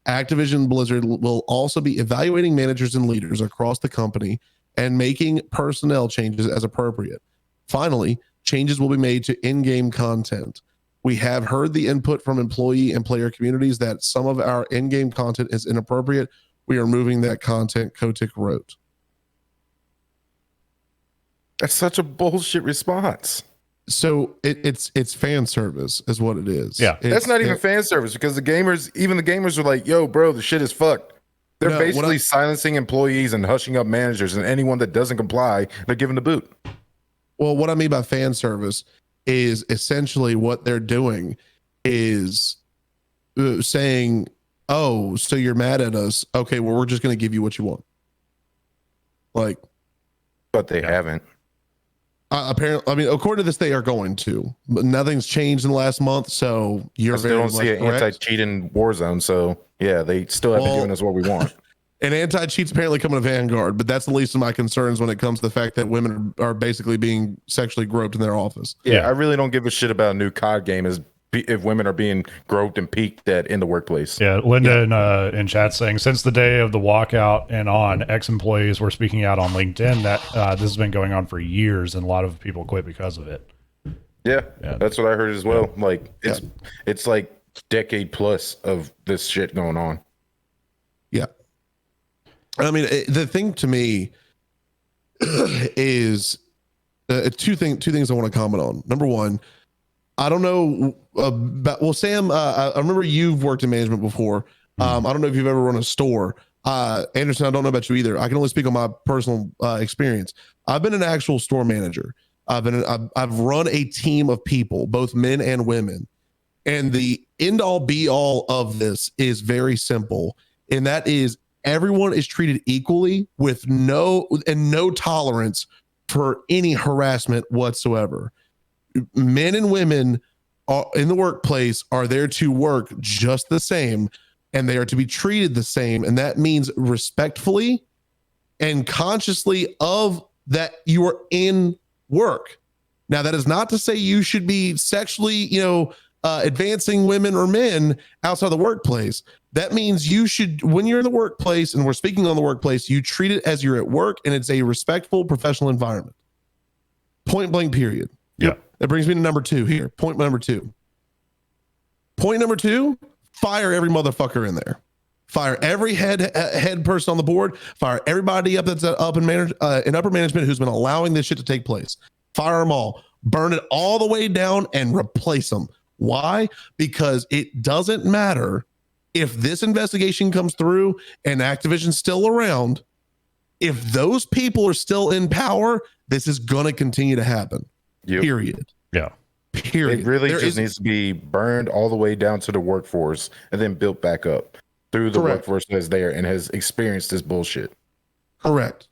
Activision Blizzard will also be evaluating managers and leaders across the company and making personnel changes as appropriate. Finally, changes will be made to in-game content. We have heard the input from employee and player communities that some of our in-game content is inappropriate. We are moving that content, Kotick wrote. That's such a bullshit response. So it's fan service is what it is. Yeah. That's not even fan service because the gamers are like, yo, bro, the shit is fucked. They're basically silencing employees and hushing up managers, and anyone that doesn't comply, they're giving the boot. Well, what I mean by fan service is essentially what they're doing is saying, oh, so you're mad at us. Okay, well, we're just going to give you what you want. Like, but they haven't. Apparently, I mean, according to this, they are going to, but nothing's changed in the last month. So you're I still don't see an anti-cheating war zone. So yeah, they still haven't given us what we want. And anti-cheat's apparently coming to Vanguard, but that's the least of my concerns when it comes to the fact that women are basically being sexually groped in their office. Yeah, I really don't give a shit about a new COD game if women are being groped and peeked at in the workplace. Yeah, Linda in chat saying, since the day of the walkout and on, ex-employees were speaking out on LinkedIn that this has been going on for years, and a lot of people quit because of it. Yeah, that's what I heard as well. Like it's like decade plus of this shit going on. Yeah. I mean, the thing to me is two things I want to comment on. Number one, I don't know about, well, Sam, I remember you've worked in management before. I don't know if you've ever run a store. Anderson, I don't know about you either. I can only speak on my personal experience. I've been an actual store manager. I've run a team of people, both men and women. And the end all be all of this is very simple. And that is everyone is treated equally with no tolerance for any harassment whatsoever. Men and women in the workplace are there to work just the same, and they are to be treated the same. And that means respectfully and consciously of that you are in work. Now, that is not to say you should be sexually, advancing women or men outside the workplace. That means you should, when you're in the workplace, and we're speaking on the workplace, you treat it as you're at work, and it's a respectful professional environment. Point blank, period. Yeah. That brings me to number two here. Point number two, fire every motherfucker in there. Fire every head person on the board. Fire everybody up that's up in upper management who's been allowing this shit to take place. Fire them all. Burn it all the way down and replace them. Why? Because it doesn't matter if this investigation comes through and Activision's still around. If those people are still in power, this is going to continue to happen. Yep. Period. Yeah. Period. It really needs to be burned all the way down to the workforce and then built back up through the workforce that's there and has experienced this bullshit. Correct.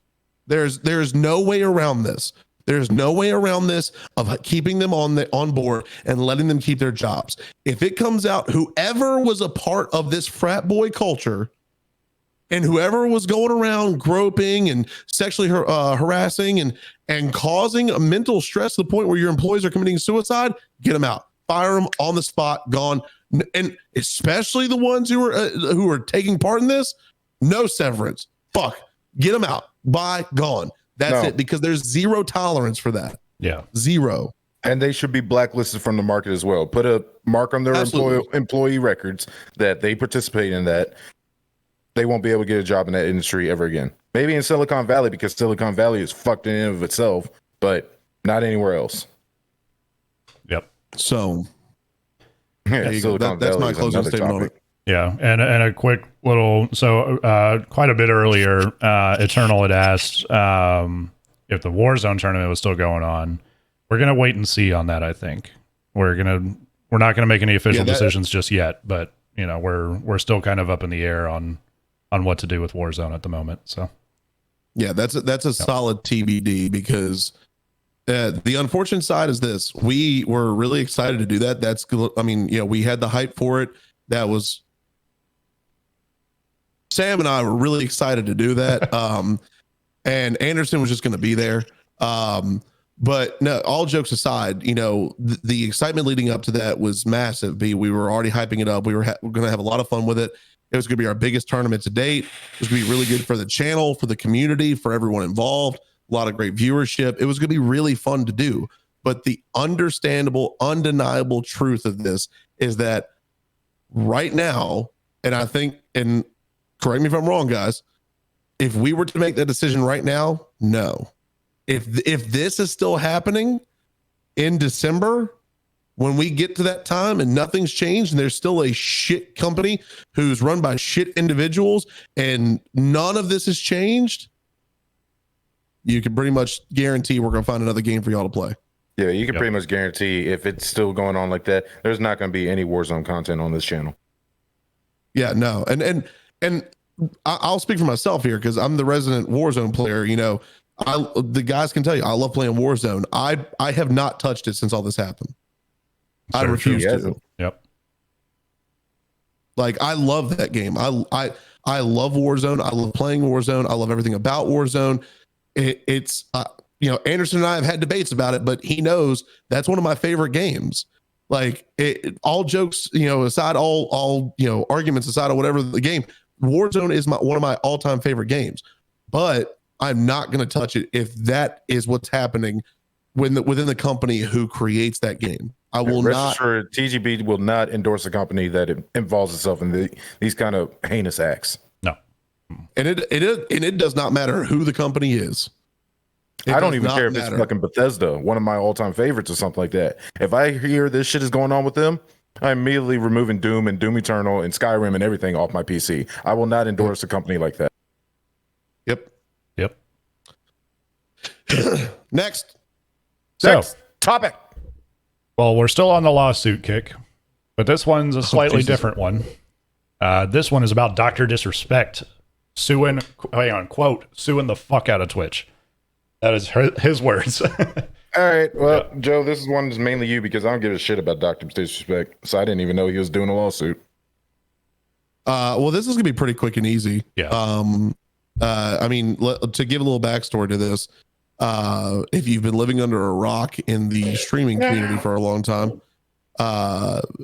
There's no way around this. There's no way around this of keeping them on board and letting them keep their jobs. If it comes out, whoever was a part of this frat boy culture and whoever was going around groping and sexually harassing and causing a mental stress to the point where your employees are committing suicide, get them out, fire them on the spot, gone. And especially the ones who are taking part in this, no severance. Fuck, get them out. Bye, gone. That's it, because there's zero tolerance for that. Yeah. Zero. And they should be blacklisted from the market as well. Put a mark on their employee records that they participate in that. They won't be able to get a job in that industry ever again. Maybe in Silicon Valley, because Silicon Valley is fucked in and of itself, but not anywhere else. Yep. So yeah, that's my closing statement on it. Yeah, and a quick little, quite a bit earlier, Eternal had asked if the Warzone tournament was still going on. We're gonna wait and see on that. I think we're not gonna make any official decisions just yet, but we're still kind of up in the air on what to do with Warzone at the moment. So yeah, that's a solid TBD, because the unfortunate side is this: we were really excited to do that. We had the hype for it. That was. Sam and I were really excited to do that. And Anderson was just going to be there. But no, all jokes aside, the excitement leading up to that was massive. We were already hyping it up. We were going to have a lot of fun with it. It was going to be our biggest tournament to date. It was going to be really good for the channel, for the community, for everyone involved. A lot of great viewership. It was going to be really fun to do. But the understandable, undeniable truth of this is that right now, and I think, and correct me if I'm wrong, guys, if we were to make that decision right now, no. if this is still happening in December, when we get to that time and nothing's changed and there's still a shit company who's run by shit individuals and none of this has changed, you can pretty much guarantee we're going to find another game for y'all to play. Yeah, you can pretty much guarantee if it's still going on like that, there's not going to be any Warzone content on this channel. Yeah, no. And I'll speak for myself here because I'm the resident Warzone player. You know, the guys can tell you I love playing Warzone. I have not touched it since all this happened. I refuse to. Yep. Like, I love that game. I love Warzone. I love playing Warzone. I love everything about Warzone. It's you know, Anderson and I have had debates about it, but he knows that's one of my favorite games. Like, all jokes, you know, aside, all you know, arguments aside, or whatever the game, Warzone is one of my all-time favorite games. But I'm not going to touch it if that is what's happening within the company who creates that game. I will not. Sure, TGB will not endorse a company that involves itself in these kind of heinous acts. No, and it does not matter who the company is. I don't even care if it's fucking Bethesda, one of my all-time favorites or something like that. If I hear this shit is going on with them, I'm immediately removing Doom and Doom Eternal and Skyrim and everything off my PC. I will not endorse a company like that. Yep. Next topic. Well, we're still on the lawsuit kick, but this one's a slightly different one. This one is about Dr. Disrespect suing, quote, suing the fuck out of Twitch. That is his words. All right. Well, yeah. Joe, this is one that's mainly you because I don't give a shit about Dr. Disrespect. So I didn't even know he was doing a lawsuit. Well, this is going to be pretty quick and easy. Yeah. I mean, to give a little backstory to this, if you've been living under a rock in the streaming community for a long time,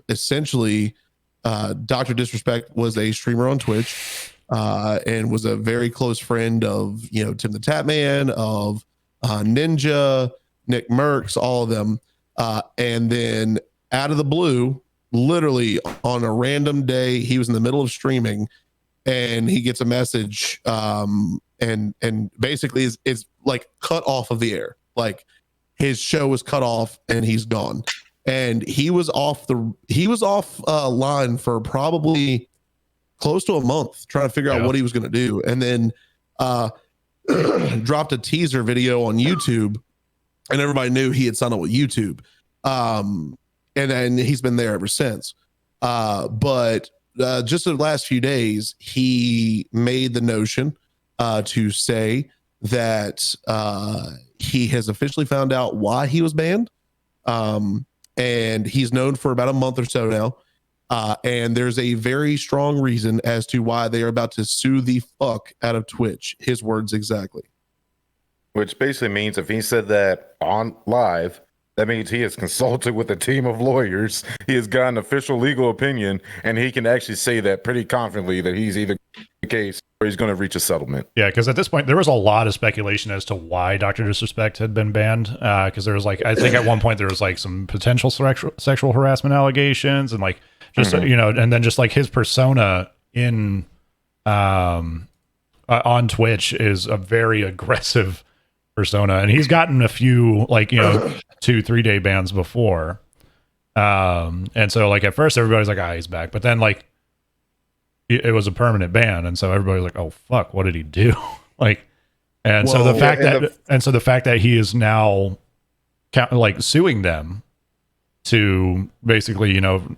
essentially, Dr. Disrespect was a streamer on Twitch, and was a very close friend of, you know, Tim the Tatman, of Ninja, Nick Merckx, all of them. And then out of the blue, literally on a random day, he was in the middle of streaming and he gets a message, and basically is like cut off of the air. Like, his show was cut off and he's gone. And he was off line for probably close to a month trying to figure out what he was going to do. And then dropped a teaser video on YouTube, and everybody knew he had signed up with YouTube. And then he's been there ever since. But just the last few days, he made the notion to say that he has officially found out why he was banned. And he's known for about a month or so now. And there's a very strong reason as to why they are about to sue the fuck out of Twitch. His words exactly. Which basically means if he said that on live, that means he has consulted with a team of lawyers. He has got an official legal opinion, and he can actually say that pretty confidently that he's either the case or he's going to reach a settlement. Yeah, because at this point, there was a lot of speculation as to why Dr. Disrespect had been banned. Because there was like, I think at one point there was like some potential sexual harassment allegations, and like just you know, and then just like his persona in on Twitch is a very aggressive persona, and he's gotten a few like, you know, 2-3 day bans before. And so like at first everybody's like, he's back, but then like it was a permanent ban, and so everybody's like, oh fuck, what did he do? Like, and so the fact that he is now like suing them to basically, you know,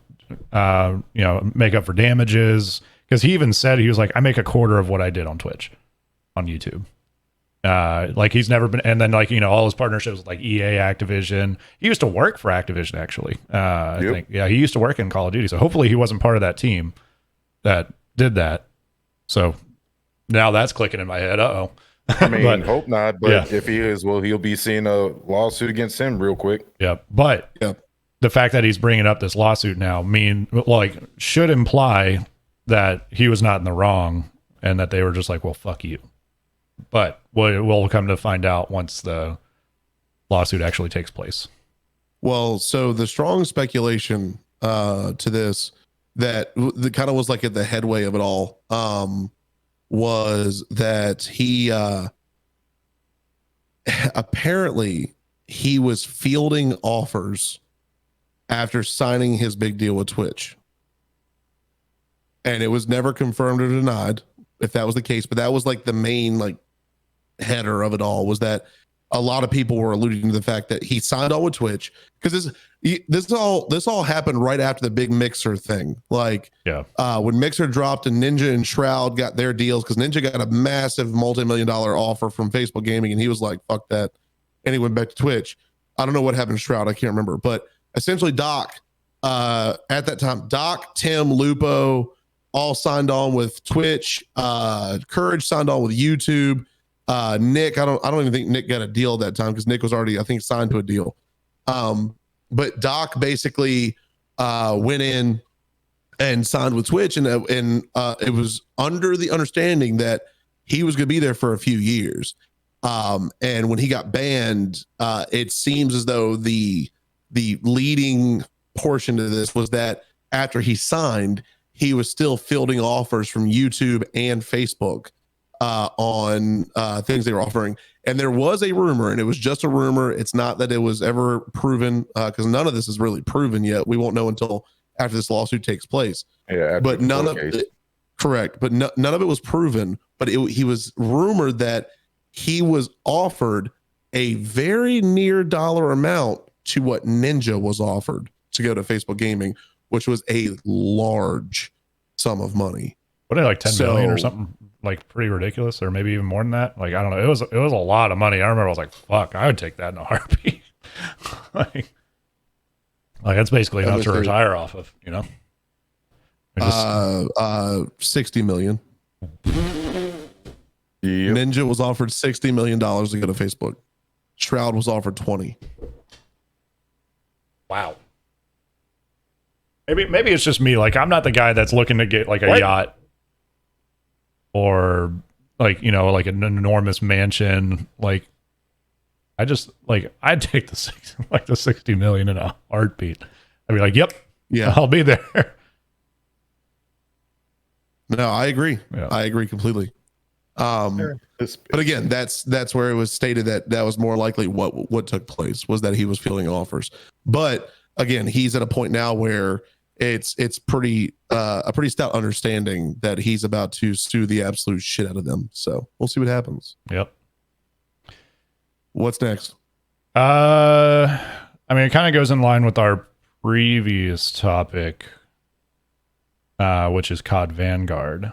make up for damages, because he even said, he was like, I make a quarter of what I did on Twitch on YouTube. Like, he's never been, and then like, you know, all his partnerships with like EA, Activision. He used to work for Activision actually. I think, yeah, he used to work in Call of Duty. So hopefully he wasn't part of that team that did that. So now that's clicking in my head. Uh-oh. I mean, hope not, but if he is, well, he'll be seeing a lawsuit against him real quick. Yeah, but the fact that he's bringing up this lawsuit now should imply that he was not in the wrong, and that they were just like, well, fuck you. But we'll come to find out once the lawsuit actually takes place. Well, so the strong speculation to this, that the kind of was like at the headway of it all, was that he apparently he was fielding offers after signing his big deal with Twitch. And it was never confirmed or denied if that was the case, but that was like the main like header of it all, was that a lot of people were alluding to the fact that he signed on with Twitch, because this all happened right after the big Mixer thing. Like, when Mixer dropped and Ninja and Shroud got their deals, because Ninja got a massive multi-million-dollar offer from Facebook Gaming, and he was like, "Fuck that," and he went back to Twitch. I don't know what happened to Shroud. I can't remember, but essentially, Doc, at that time, Doc, Tim, Lupo all signed on with Twitch. Courage signed on with YouTube. Nick, I don't even think Nick got a deal at that time, because Nick was already, I think, signed to a deal. But Doc basically went in and signed with Twitch, and it was under the understanding that he was going to be there for a few years. And when he got banned, it seems as though the leading portion of this was that after he signed, he was still fielding offers from YouTube and Facebook on things they were offering. And there was a rumor, and it was just a rumor. It's not that it was ever proven, because none of this is really proven yet. We won't know until after this lawsuit takes place. Yeah, but none of it, correct. But none of it was proven. But he was rumored that he was offered a very near dollar amount to what Ninja was offered to go to Facebook Gaming, which was a large sum of money. What, like 10 million or something, like pretty ridiculous, or maybe even more than that. Like, I don't know. It was a lot of money. I remember I was like, fuck, I would take that in a heartbeat. like that's basically enough to retire off of, you know? 60 million. Yep. Ninja was offered $60 million to go to Facebook. Shroud was offered 20. Wow. Maybe it's just me. Like, I'm not the guy that's looking to get like a yacht or like, you know, like an enormous mansion. Like, I just like, I'd take the 60 million in a heartbeat. I'd be like, yep, yeah, I'll be there. No, I agree. Yeah. I agree completely. But again, that's where it was stated that was more likely what took place, was that he was fielding offers. But again, he's at a point now where it's pretty a pretty stout understanding that he's about to sue the absolute shit out of them. So we'll see what happens. Yep. What's next? I mean, it kind of goes in line with our previous topic, which is COD Vanguard.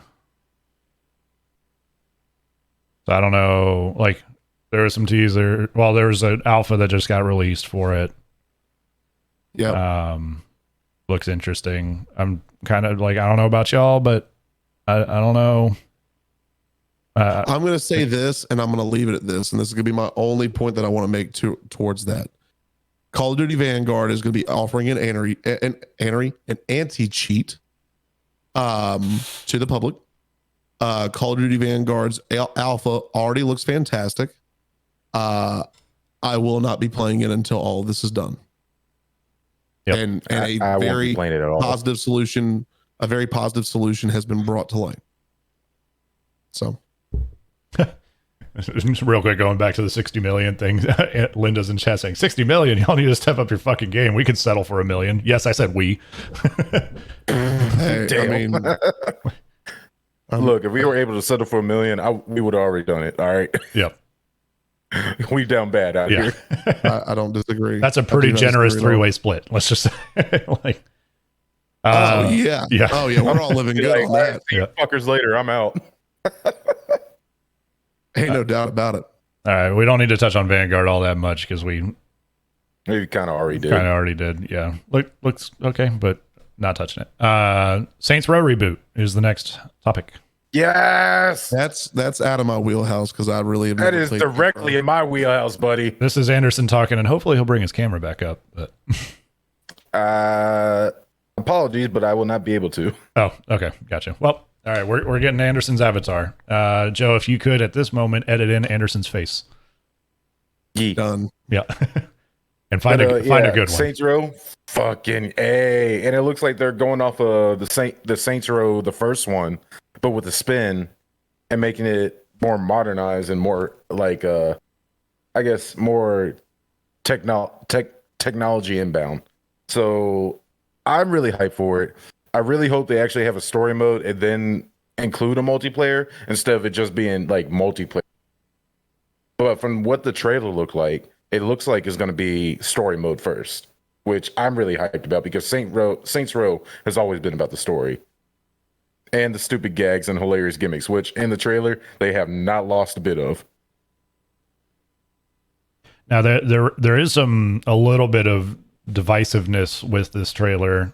So I don't know, like, there was some teaser. Well, there was an alpha that just got released for it. Yeah. Looks interesting. I'm kind of like, I don't know about y'all, but I don't know. I'm going to say this, and I'm going to leave it at this, and this is going to be my only point that I want to make towards that. Call of Duty Vanguard is going to be offering an anti-cheat to the public. Call of Duty Vanguard's alpha already looks fantastic. I will not be playing it until all of this is done. Yep. And a very positive solution has been brought to light. So, real quick, going back to the 60 million thing, Linda's in chat saying 60 million. Y'all need to step up your fucking game. We could settle for $1 million. Yes, I said we. Hey, I mean, look, if we were able to settle for $1 million, we would have already done it. All right. Yep. We down bad out here. I don't disagree. That's a pretty generous three-way split. Let's just say, like. Oh yeah. We're all living good on that. See you fuckers later. I'm out. Ain't no doubt about it. All right, we don't need to touch on Vanguard all that much because we kind of already did. Yeah, looks okay, but not touching it. Saints Row reboot is the next topic. Yes, that's out of my wheelhouse because I really have that is directly in my wheelhouse, buddy. This is Anderson talking, and hopefully he'll bring his camera back up. But apologies, but I will not be able to. Oh, okay, gotcha. Well, all right, we're getting Anderson's avatar. Joe, if you could at this moment edit in Anderson's face. Done. Yeah. And find a good one. Saints Row, fucking A. And it looks like they're going off of the Saints Row, the first one, but with a spin and making it more modernized and more like I guess, more technology inbound. So I'm really hyped for it. I really hope they actually have a story mode and then include a multiplayer instead of it just being like multiplayer. But from what the trailer looked like, it looks like it's going to be story mode first, which I'm really hyped about because Saints Row has always been about the story and the stupid gags and hilarious gimmicks, which in the trailer they have not lost a bit of. Now there is a little bit of divisiveness with this trailer,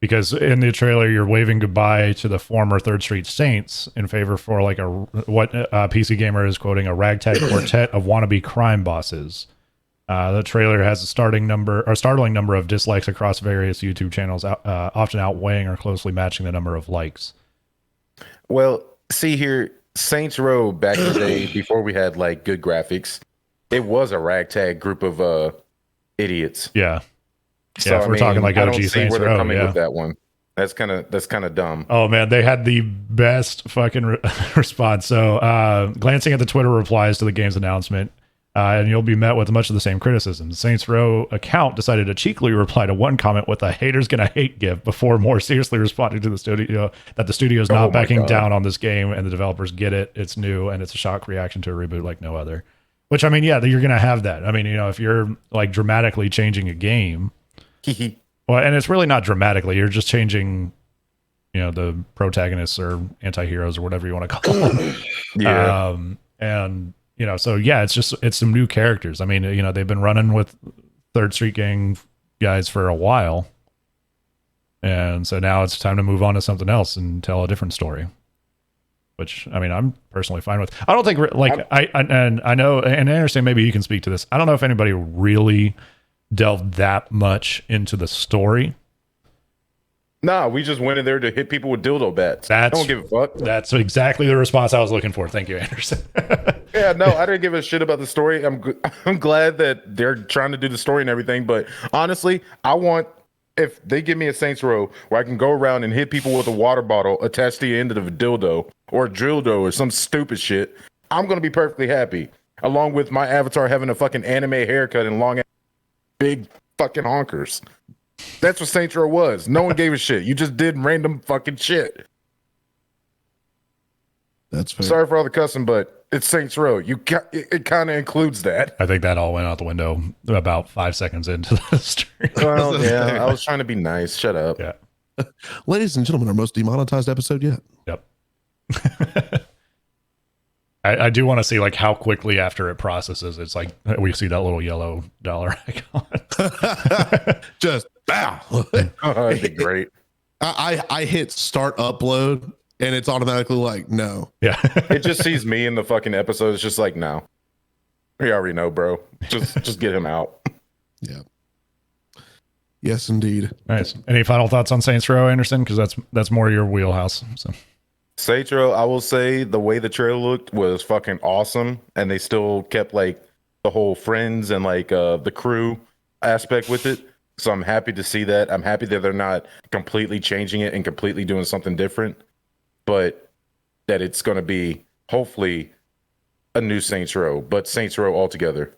because in the trailer you're waving goodbye to the former Third Street Saints in favor for like what PC Gamer is quoting a ragtag quartet of wannabe crime bosses. The trailer has a startling number of dislikes across various YouTube channels, often outweighing or closely matching the number of likes. Well, see here, Saints Row back in the day before we had like good graphics, it was a ragtag group of idiots. Yeah. So, Yeah, if we're talking like I OG don't see Saints where they're Row, coming yeah. with that one. That's kind of dumb. Oh man, they had the best fucking response. So, glancing at the Twitter replies to the game's announcement, and you'll be met with much of the same criticism. The Saints Row account decided to cheekily reply to one comment with a "haters gonna hate" gif before more seriously responding to the studio that the studio is not backing down on this game and the developers get it. It's new and it's a shock reaction to a reboot like no other. Which I mean, yeah, you're gonna have that. I mean, if you're like dramatically changing a game. Well, and it's really not dramatically. You're just changing, the protagonists or anti-heroes or whatever you want to call them. Yeah. And, so yeah, it's some new characters. I mean, they've been running with Third Street Gang guys for a while. And so now it's time to move on to something else and tell a different story. Which, I mean, I'm personally fine with. I don't think, like, I know, and I understand maybe you can speak to this. I don't know if anybody really delved that much into the story. Nah, we just went in there to hit people with dildo bats. I don't give a fuck. That's exactly the response I was looking for. Thank you, Anderson. Yeah, no, I didn't give a shit about the story. I'm glad that they're trying to do the story and everything, but honestly, if they give me a Saints Row where I can go around and hit people with a water bottle attached to the end of a dildo or a dildo or some stupid shit, I'm gonna be perfectly happy. Along with my avatar having a fucking anime haircut and long big fucking honkers. That's what Saints Row was. No one gave a shit. You just did random fucking shit. That's fair. Sorry for all the cussing, but it's Saints Row. It kind of includes that. I think that all went out the window about 5 seconds into the stream. Well, yeah, I was trying to be nice. Shut up. Yeah. Ladies and gentlemen, our most demonetized episode yet. Yep. I do want to see like how quickly after it processes, it's like we see that little yellow dollar icon. Just bow. Oh, that'd be great. I hit start upload and it's automatically like no. Yeah. It just sees me in the fucking episode. It's just like, no. We already know, bro. Just get him out. Yeah. Yes, indeed. Nice. Any final thoughts on Saints Row, Anderson? Because that's more your wheelhouse. So Saints Row, I will say the way the trailer looked was fucking awesome, and they still kept like the whole friends and like the crew aspect with it. So I'm happy to see that. I'm happy that they're not completely changing it and completely doing something different, but that it's going to be hopefully a new Saints Row, but Saints Row altogether.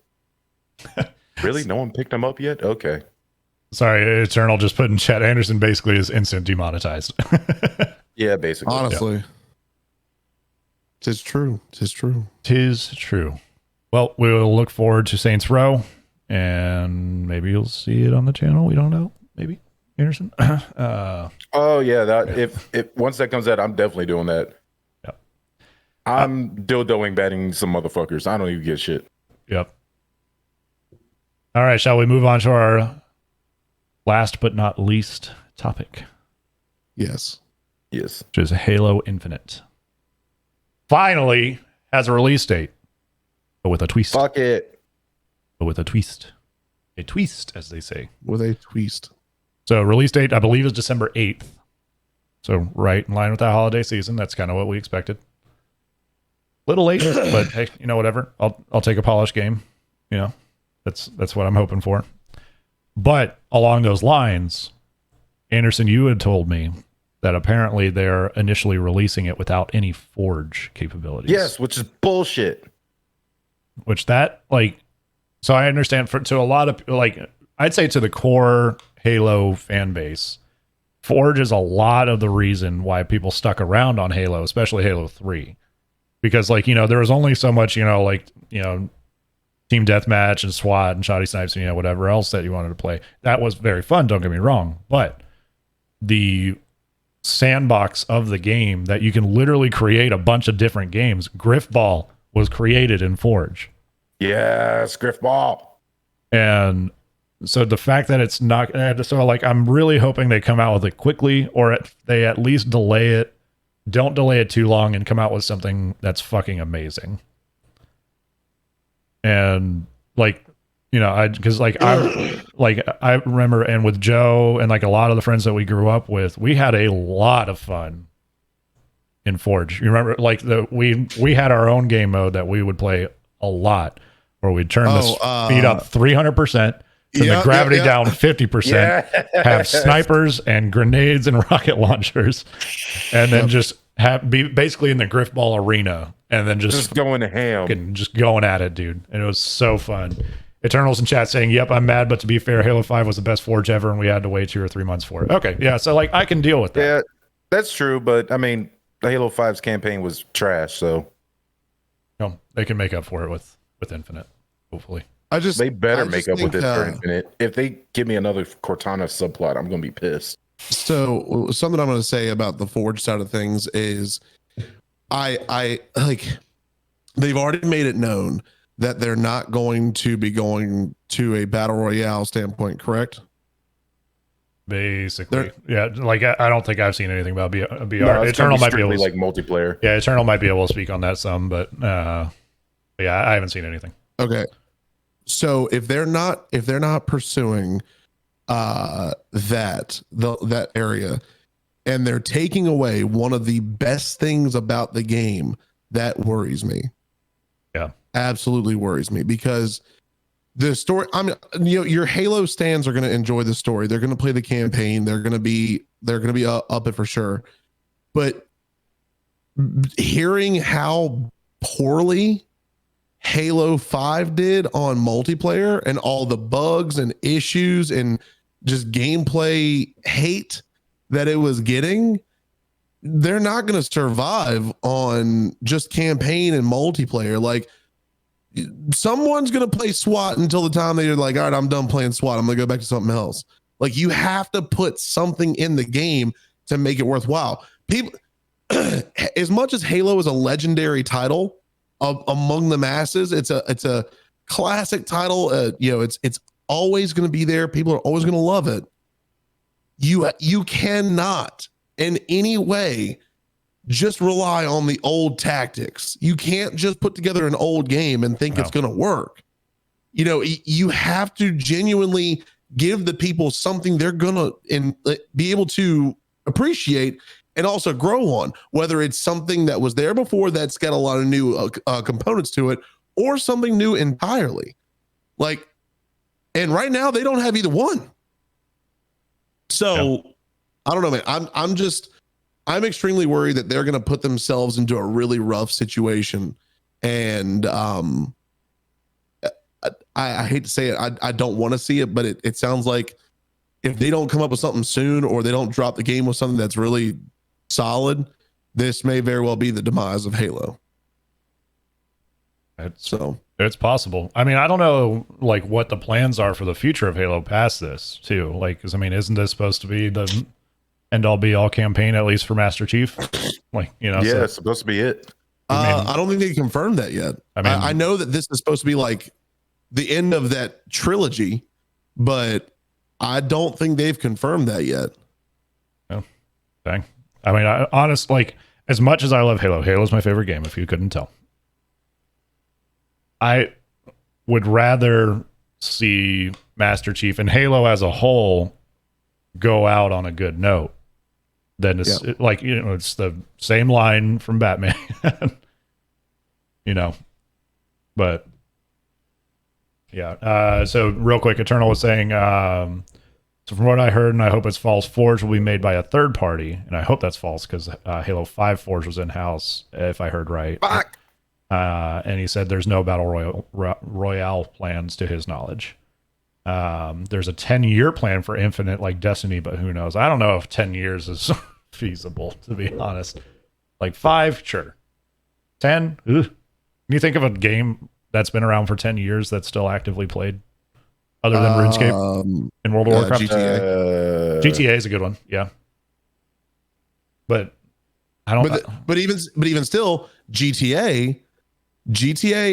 Really? No one picked them up yet? Okay. Sorry, Eternal just put in chat. Anderson basically is instant demonetized. Yeah, basically. Honestly. Tis true. Tis true. Tis true. Well, we will look forward to Saints Row, and maybe you'll see it on the channel. We don't know. Maybe, Anderson. Oh yeah, if once that comes out, I'm definitely doing that. Yep. I'm dildoing batting some motherfuckers. I don't even get shit. Yep. All right, shall we move on to our last but not least topic? Yes. Yes. Which is Halo Infinite. Finally has a release date, but with a twist. Fuck it. But with a twist. A twist, as they say. With a twist. So release date, I believe, is December 8th. So right in line with that holiday season. That's kind of what we expected. Little late, but hey, whatever. I'll take a polished game. That's what I'm hoping for. But along those lines, Anderson, you had told me that apparently they're initially releasing it without any Forge capabilities. Yes, which is bullshit. which that like, so I understand to a lot of like, I'd say to the core Halo fan base, Forge is a lot of the reason why people stuck around on Halo, especially Halo 3. Because like, there was only so much, team deathmatch and SWAT and shoddy snipes and, whatever else that you wanted to play. That was very fun, don't get me wrong. But the sandbox of the game that you can literally create a bunch of different games, Griffball was created in Forge. Yes, Griffball. And so the fact that it's not, so like, I'm really hoping they come out with it quickly, or they at least delay it. Don't delay it too long and come out with something that's fucking amazing. And like, I remember, and with Joe and like a lot of the friends that we grew up with, we had a lot of fun in Forge. You remember, like we had our own game mode that we would play a lot, where we'd turn the speed up 300%, turn the gravity down 50%, have snipers and grenades and rocket launchers, and then just be basically in the Griffball arena, and then just going to ham and just going at it, dude. And it was so fun. Eternals in chat saying, yep, I'm mad, but to be fair, Halo 5 was the best Forge ever, and we had to wait 2 or 3 months for it. Okay, yeah, so like I can deal with that. Yeah, that's true, but I mean, the Halo 5's campaign was trash, so they can make up for it with Infinite, hopefully. They better make up with it for Infinite. If they give me another Cortana subplot, I'm gonna be pissed. So something I'm going to say about the Forge side of things is I like, they've already made it known that they're not going to be going to a battle royale standpoint, correct? Basically, yeah. Like I don't think I've seen anything about BR. No, Eternal might be able to, like multiplayer. Yeah, Eternal might be able to speak on that some, but yeah, I haven't seen anything. Okay, so if they're not pursuing that area, and they're taking away one of the best things about the game, that worries me. Yeah, absolutely worries me, because the story, I mean, your Halo stands are going to enjoy the story. They're going to play the campaign. They're going to be up it for sure. But hearing how poorly Halo 5 did on multiplayer, and all the bugs and issues and just gameplay hate that it was getting, they're not going to survive on just campaign and multiplayer. Like, someone's going to play SWAT until the time they're like, all right, I'm done playing SWAT, I'm going to go back to something else. Like, you have to put something in the game to make it worthwhile. People, as much as Halo is a legendary title among the masses, it's a classic title. It's always going to be there. People are always going to love it. You cannot in any way just rely on the old tactics. You can't just put together an old game and think it's going to work. You have to genuinely give the people something they're going to be able to appreciate and also grow on, whether it's something that was there before that's got a lot of new components to it, or something new entirely. Like, and right now they don't have either one. So I don't know, man. I'm extremely worried that they're going to put themselves into a really rough situation. And I hate to say it, I don't want to see it, but it sounds like if they don't come up with something soon, or they don't drop the game with something that's really solid, this may very well be the demise of Halo. It's possible. I mean, I don't know like what the plans are for the future of Halo past this too. Like, cause I mean, isn't this supposed to be the end all be all campaign, at least for Master Chief? Like, yeah, so, it's supposed to be it. I don't think they confirmed that yet. I mean, I know that this is supposed to be like the end of that trilogy, but I don't think they've confirmed that yet. Oh, dang. I mean, honestly, like, as much as I love Halo's my favorite game, if you couldn't tell. I would rather see Master Chief and Halo as a whole go out on a good note than it's it's the same line from Batman, but yeah. So real quick, Eternal was saying, so from what I heard, and I hope it's false, Forge will be made by a third party, and I hope that's false because Halo 5 Forge was in-house, if I heard right. Fuck. And he said there's no battle royale plans to his knowledge. There's a 10-year plan for Infinite like Destiny, but who knows? I don't know if 10 years is feasible, to be honest. Like 5, sure. 10? Ugh. Can you think of a game that's been around for 10 years that's still actively played? Other than RuneScape and World of Warcraft? GTA is a good one, yeah. But I don't. But even still, GTA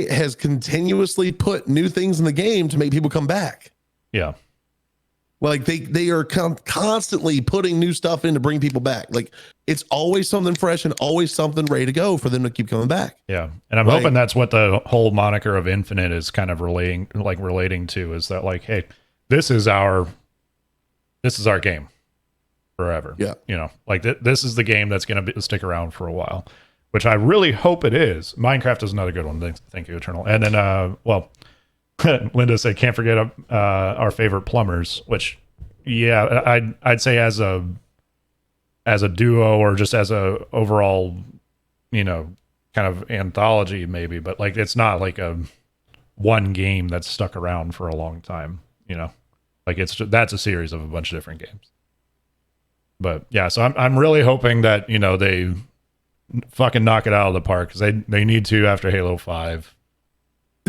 has continuously put new things in the game to make people come back. Yeah. Like they are constantly putting new stuff in to bring people back. Like it's always something fresh and always something ready to go for them to keep coming back. Yeah. And I'm hoping that's what the whole moniker of Infinite is kind of relating to, is that like, hey, this is our game forever. Yeah. You know, like this is the game that's going to stick around for a while, which I really hope it is. Minecraft is another good one. Thank you, Eternal. And then, Linda said, can't forget our favorite plumbers, which, yeah, I'd say as a duo or just as a overall, you know, kind of anthology maybe, but like it's not like a one game that's stuck around for a long time, you know, like that's a series of a bunch of different games. But yeah, so I'm really hoping that, you know, they fucking knock it out of the park, because they need to after Halo 5.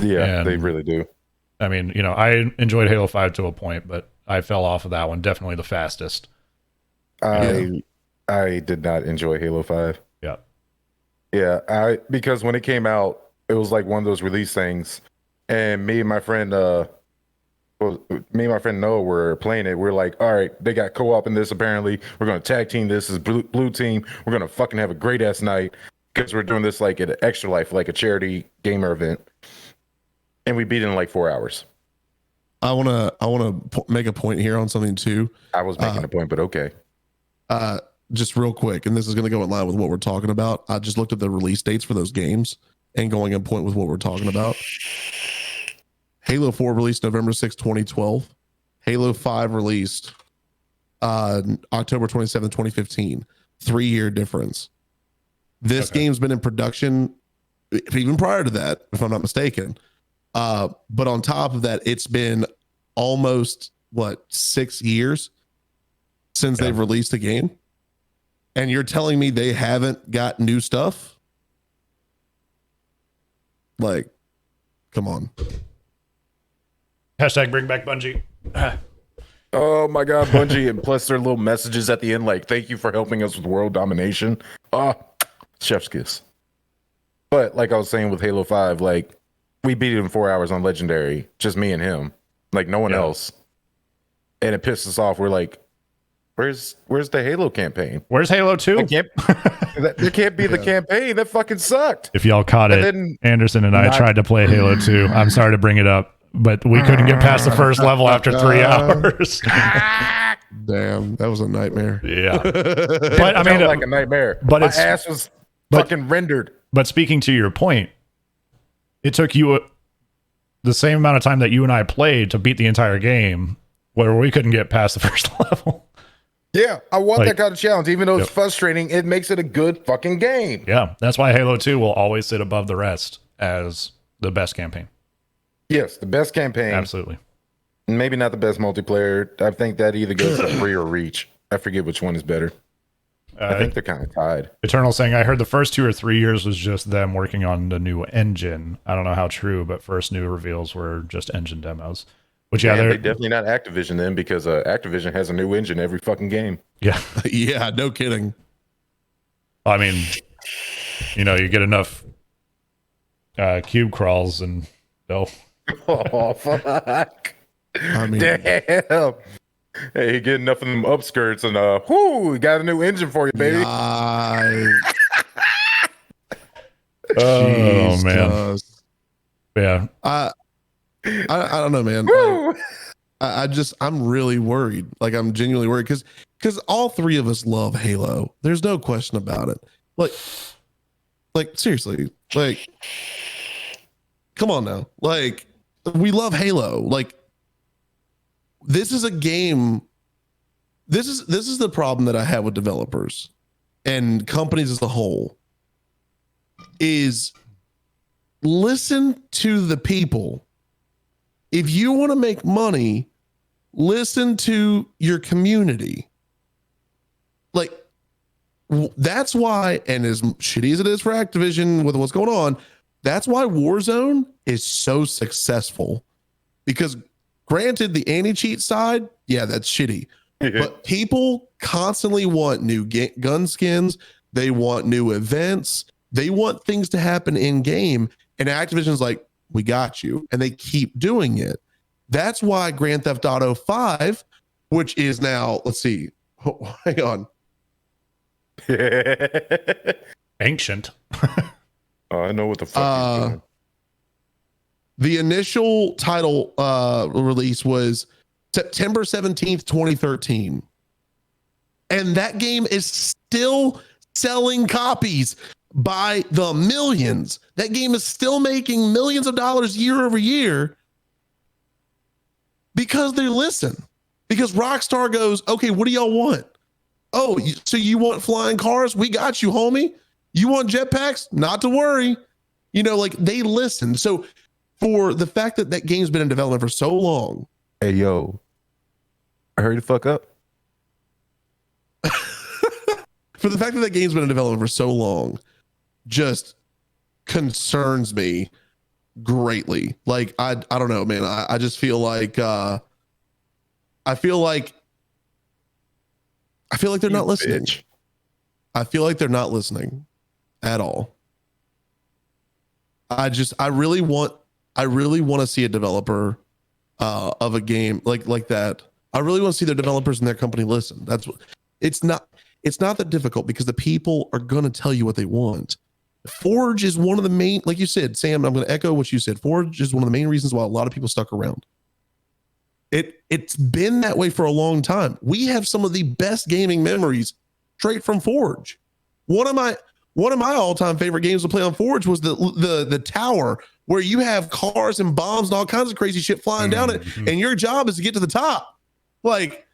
Yeah, and they really do. I mean, you know, I enjoyed Halo 5 to a point, but I fell off of that one definitely the fastest. I did not enjoy Halo 5. Yeah. Yeah, because when it came out, it was like one of those release things, and me and my friend Noah were playing it. We're like, all right, they got co-op in this. Apparently, we're gonna tag team this as blue team. We're gonna fucking have a great ass night, because we're doing this like at Extra Life, like a charity gamer event, and we beat it in like 4 hours. I wanna make a point here on something too. I was making a point, but okay. Just real quick, and this is going to go in line with what we're talking about. I just looked at the release dates for those games and going in point with what we're talking about. Halo 4 released November 6, 2012. Halo 5 released October 27, 2015. 3-year difference. This game's been in production even prior to that, if I'm not mistaken. But on top of that, it's been almost 6 years since they've released the game. And you're telling me they haven't got new stuff? Like, come on. Hashtag bring back Bungie. Oh my God, Bungie. And plus their little messages at the end, like, thank you for helping us with world domination. Chef's kiss. But like I was saying with Halo 5, like, we beat it in 4 hours on Legendary. Just me and him. Like, no one else. And it pissed us off. We're like, Where's the Halo campaign? Where's Halo 2? There can't be the campaign. That fucking sucked. If y'all caught it, Anderson and I tried to play Halo 2. I'm sorry to bring it up, but we couldn't get past the first level after 3 hours. Damn, that was a nightmare. Yeah. But I mean, like a nightmare. But my ass was fucking rendered. But speaking to your point, it took you the same amount of time that you and I played to beat the entire game, where we couldn't get past the first level. Yeah, I want that kind of challenge. Even though it's frustrating, it makes it a good fucking game. Yeah, that's why Halo 2 will always sit above the rest as the best campaign. Yes, the best campaign. Absolutely. Maybe not the best multiplayer. I think that either goes to free or reach. I forget which one is better. I think they're kind of tied. Eternal saying, I heard the first 2 or 3 years was just them working on the new engine. I don't know how true, but first new reveals were just engine demos. Which, they're definitely not Activision then, because Activision has a new engine every fucking game. Yeah. Yeah, no kidding. I mean, you know, you get enough cube crawls and oh, fuck. I mean, damn. Hey, you get enough of them upskirts and we got a new engine for you, baby. Oh man. Yeah. I don't know, man. I'm really worried. Like, I'm genuinely worried because all three of us love Halo. There's no question about it. Like seriously, like, come on now. Like, we love Halo. Like, this is a game. This is the problem that I have with developers and companies as a whole. Is listen to the people. If you want to make money, listen to your community. Like, that's why, and as shitty as it is for Activision with what's going on, that's why Warzone is so successful. Because granted, the anti-cheat side, yeah, that's shitty. But people constantly want new gun skins. They want new events. They want things to happen in game. And Activision's like, we got you. And they keep doing it. That's why Grand Theft Auto 5, which is now, let's see, hang on. Ancient. Oh, I know what the fuck he's doing. The initial title release was September 17th, 2013. And that game is still selling copies by the millions. That game is still making millions of dollars year over year because they listen. Because Rockstar goes, okay, what do y'all want? Oh, so you want flying cars? We got you, homie. You want jetpacks? Not to worry. You know, like, they listen. So for the fact that that game's been in development for so long. Hey, yo, hurry the fuck up. For the fact that that game's been in development for so long just concerns me greatly. Like, I don't know, man. I just feel like I feel like they're not listening. Bitch. I feel like they're not listening at all. I really want to see a developer of a game like that. I really want to see their developers and their company listen. That's what it's not that difficult because the people are going to tell you what they want. Forge is one of the main, like you said, Sam, I'm going to echo what you said. Forge is one of the main reasons why a lot of people stuck around. It's been that way for a long time. We have some of the best gaming memories straight from Forge. One of my all-time favorite games to play on Forge was the tower where you have cars and bombs and all kinds of crazy shit flying down it, and your job is to get to the top. Like,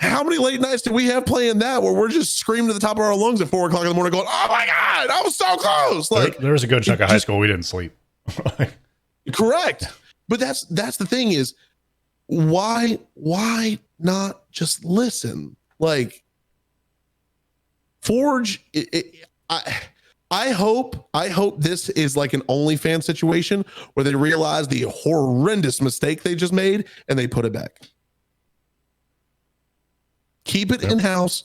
how many late nights do we have playing that where we're just screaming to the top of our lungs at 4:00 in the morning going, oh my God, I was so close. Like, there was a good chunk of high school we didn't sleep. Correct. But that's the thing is, why not just listen? Like, Forge, I hope this is like an OnlyFans situation where they realize the horrendous mistake they just made and they put it back. Keep it in-house,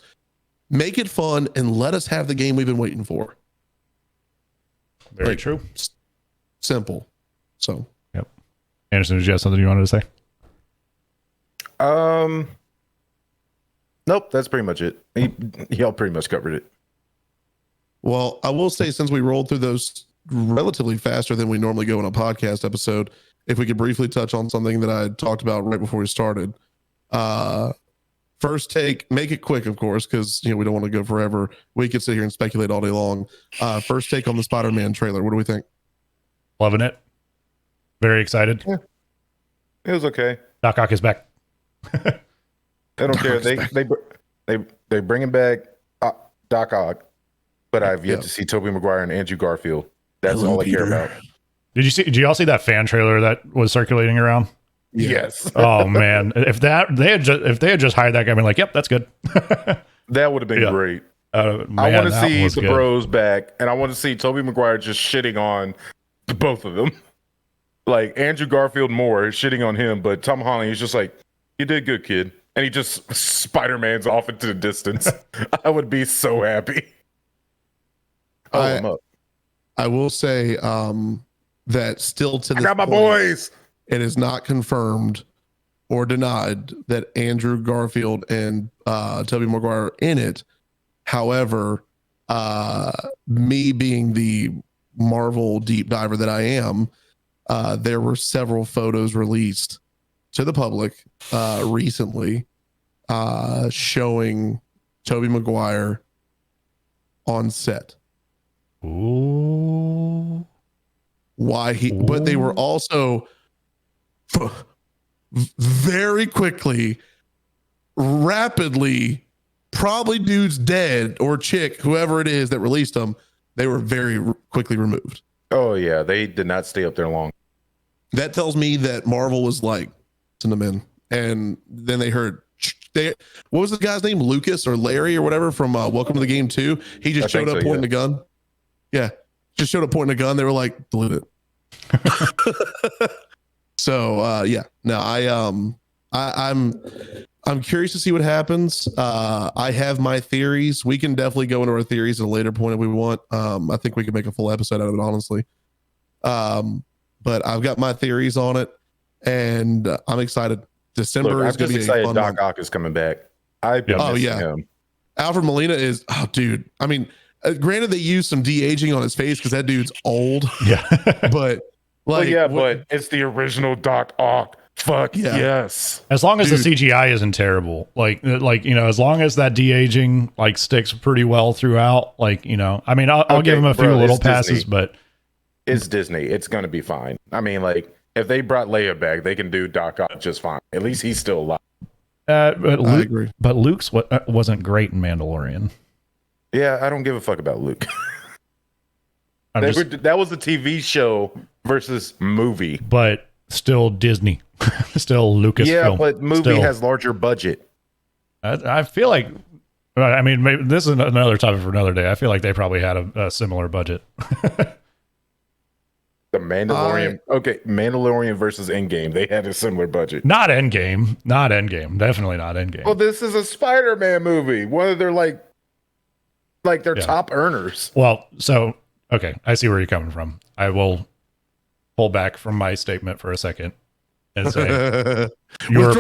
make it fun, and let us have the game we've been waiting for. Very true. Simple. So. Yep. Anderson, did you have something you wanted to say? Nope, that's pretty much it. Y'all pretty much covered it. Well, I will say, since we rolled through those relatively faster than we normally go in a podcast episode, if we could briefly touch on something that I talked about right before we started. First take, make it quick, of course, because we don't want to go forever. We could sit here and speculate all day long. First take on the Spider-Man trailer. What do we think? Loving it. Very excited. Yeah. It was okay. Doc Ock is back. I don't care. They bringing back Doc Ock, but I've yet to see Tobey Maguire and Andrew Garfield. That's all I care about. Did you all see that fan trailer that was circulating around? Yes. Oh man, if they had just hired that guy, I'd be like, yep, that's good. That would have been great. Man, I want to see the good. bros back, and I want to see Tobey Maguire just shitting on both of them. Like Andrew Garfield more shitting on him, but Tom Holland is just like, you did good, kid. And he just Spider-Man's off into the distance. I would be so happy. I'm up. I will say that still to this I got my point, boys. It is not confirmed or denied that Andrew Garfield and Tobey Maguire are in it. However, me being the Marvel deep diver that I am, there were several photos released to the public recently showing Tobey Maguire on set. Ooh. But they were also very quickly, rapidly, probably dude's dead or chick, whoever it is that released them, they were very quickly removed. Oh yeah, they did not stay up there long. That tells me that Marvel was like, send them in, and then they heard. What was the guy's name? Lucas or Larry or whatever from Welcome to the Game 2. He just showed up pointing a gun. Yeah, just showed up pointing a gun. They were like, delete it. So yeah, no, I'm curious to see what happens. I have my theories. We can definitely go into our theories at a later point if we want. I think we can make a full episode out of it, honestly. But I've got my theories on it, and I'm excited. December is going to be excited. a fun Doc month. Ock is coming back. Him. Alfred Molina is. Oh, dude. I mean, granted, they used some de-aging on his face because that dude's old. Yeah, but like, but it's the original Doc Ock. Fuck yes. As long as the CGI isn't terrible, like as long as that de-aging like sticks pretty well throughout, like I mean, I'll give him a few little passes, Disney. but it's Disney. It's gonna be fine. I mean, like if they brought Leia back, they can do Doc Ock just fine. At least he's still alive. I agree. But Luke's wasn't great in Mandalorian. Yeah, I don't give a fuck about Luke. That was a TV show versus movie, but still Disney, still Lucasfilm. Yeah, but movie has larger budget. I feel like, I mean, maybe this is another topic for another day. I feel like they probably had a similar budget. The Mandalorian. Okay, Mandalorian versus Endgame. They had a similar budget. Not Endgame. Definitely not Endgame. Well, this is a Spider-Man movie. One of their their top earners. Well, so okay, I see where you're coming from. I will pull back from my statement for a second and say you were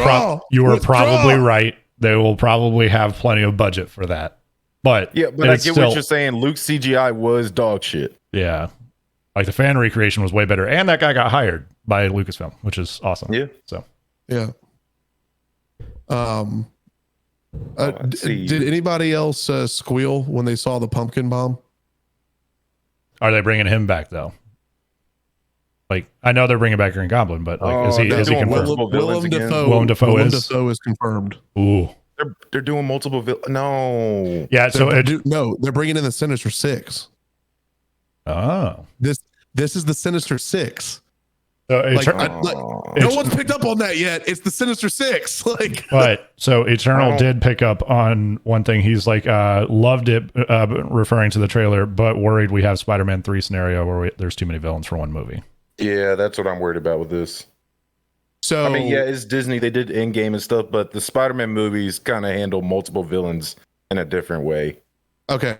probably right. They will probably have plenty of budget for that. But yeah, but I get what you're saying. Luke's CGI was dog shit. Yeah. Like the fan recreation was way better, and that guy got hired by Lucasfilm, which is awesome. Yeah. So. Yeah. Did anybody else squeal when they saw the pumpkin bomb? Are they bringing him back though? Like I know they're bringing back Green Goblin, but like is he confirmed? Willem Dafoe is confirmed. Ooh. They're doing multiple no. Yeah, so they're bringing in the Sinister Six. Oh, this is the Sinister Six. So no one's picked up on that yet. It's the Sinister Six. Like, but so Eternal did pick up on one thing. He's like, loved it, referring to the trailer, but worried we have Spider-Man 3 scenario where there's too many villains for one movie. Yeah, that's what I'm worried about with this. So I mean, yeah, it's Disney. They did Endgame and stuff, but the Spider-Man movies kind of handle multiple villains in a different way. Okay,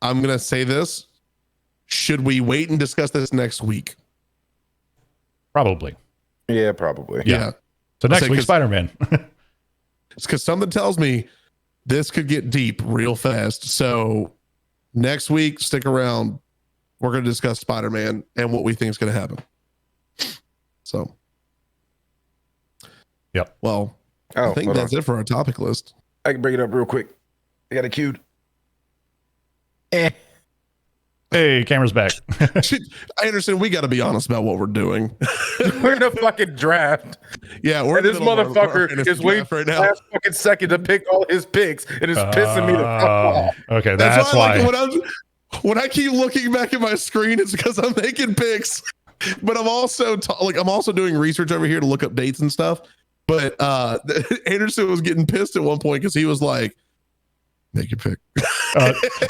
I'm gonna say this. Should we wait and discuss this next week? Probably. Yeah, probably. Yeah. So next week, Spider-Man. It's because something tells me this could get deep real fast. So next week, stick around. We're going to discuss Spider-Man and what we think is going to happen. So. Yep. Well, I think that's it for our topic list. I can bring it up real quick. I got it queued. Hey, camera's back. I understand. We got to be honest about what we're doing. We're in a fucking draft. Yeah, this motherfucker is waiting right now. Last fucking second to pick all his picks, and it's pissing me the fuck off. Okay, that's why. When I keep looking back at my screen, it's because I'm making picks, but I'm also I'm also doing research over here to look up dates and stuff. But Anderson was getting pissed at one point because he was like, "Make your pick."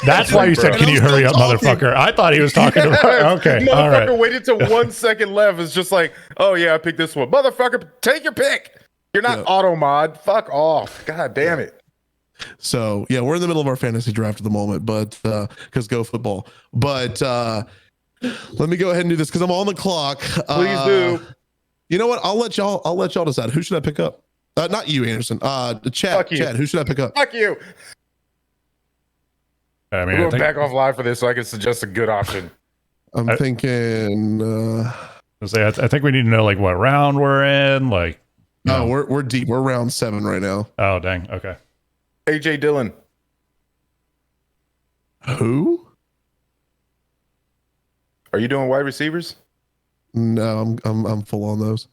That's why you said, "Can you hurry up, motherfucker?" I thought he was talking about. Okay, motherfucker, all right. Waited till 1 second left. It's just like, "Oh yeah, I picked this one." Motherfucker, take your pick. You're not auto mod. Fuck off. God damn it. So yeah, we're in the middle of our fantasy draft at the moment, but because go football. But let me go ahead and do this because I'm on the clock. Please do. You know what? I'll let y'all decide. Who should I pick up? Not you, Anderson. Chad. Who should I pick up? Fuck you. I mean, we're going back off live for this, so I can suggest a good option. I'm thinking. I think we need to know like what round we're in. Like, no, we're deep. We're round 7 right now. Oh dang. Okay. AJ Dillon. Who? Are you doing wide receivers? No, I'm full on those.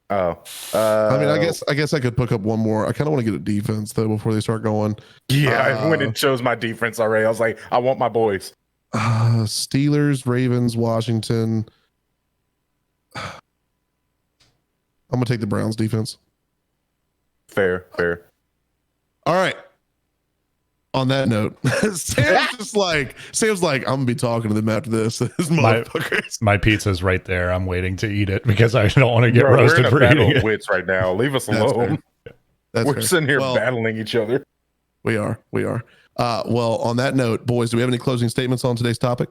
Oh, I mean, I guess I could pick up one more. I kind of want to get a defense though before they start going. Yeah, I went and chose my defense already. I was like, I want my boys. Steelers, Ravens, Washington. I'm gonna take the Browns defense. Fair. All right. On that note, Sam's like, I'm gonna be talking to them after this. This motherfuckers. My pizza's right there. I'm waiting to eat it because I don't want to get Bro, roasted we're in for a battle eating of it. wits right now. Leave us That's alone. That's We're fair. sitting here Well, battling each other. We are. Well, on that note, boys, do we have any closing statements on today's topic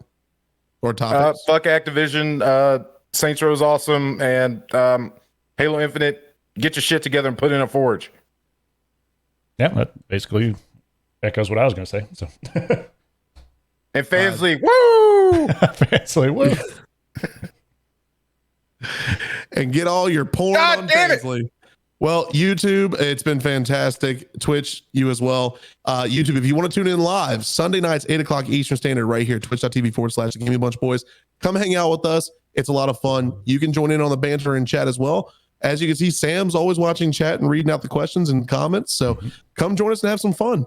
or topics? Fuck Activision. Saints Row's awesome, and Halo Infinite. Get your shit together and put in a Forge. Yeah, that basically echoes what I was going to say. So, And Fans League, woo! it's like, what? And get all your porn God on damn it. Faisley. Well, YouTube, it's been fantastic. Twitch, you as well. YouTube, if you want to tune in live, Sunday nights, 8 o'clock Eastern Standard, right here, twitch.tv/Gimme Bunch Boys. Come hang out with us. It's a lot of fun. You can join in on the banter and chat as well. As you can see, Sam's always watching chat and reading out the questions and comments. So come join us and have some fun.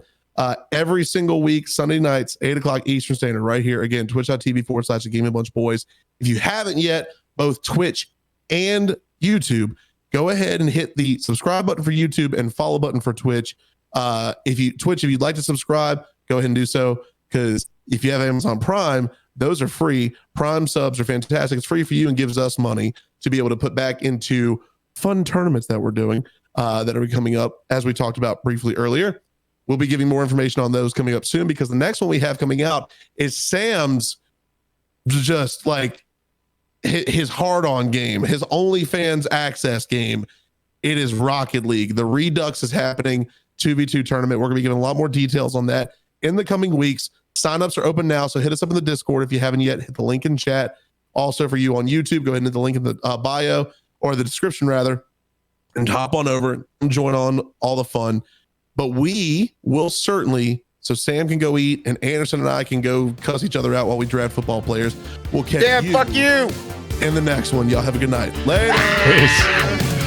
Every single week, Sunday nights, 8 o'clock Eastern Standard, right here. Again, twitch.tv/Gimme Bunch Boys. If you haven't yet, both Twitch and YouTube, go ahead and hit the subscribe button for YouTube and follow button for Twitch. If you'd like to subscribe, go ahead and do so. Because if you have Amazon Prime, those are free. Prime subs are fantastic. It's free for you and gives us money to be able to put back into fun tournaments that we're doing that are coming up, as we talked about briefly earlier. We'll be giving more information on those coming up soon, because the next one we have coming out is Sam's just like his hard-on game, his OnlyFans access game. It is Rocket League. The Redux is happening, 2v2 tournament. We're going to be giving a lot more details on that in the coming weeks. Signups are open now, so hit us up in the Discord if you haven't yet. Hit the link in chat. Also for you on YouTube, go ahead and hit the link in the bio, or the description rather, and hop on over and join on all the fun. But we will certainly, so Sam can go eat and Anderson and I can go cuss each other out while we draft football players. We'll catch you Fuck you. in the next one. Y'all have a good night. Later. Peace.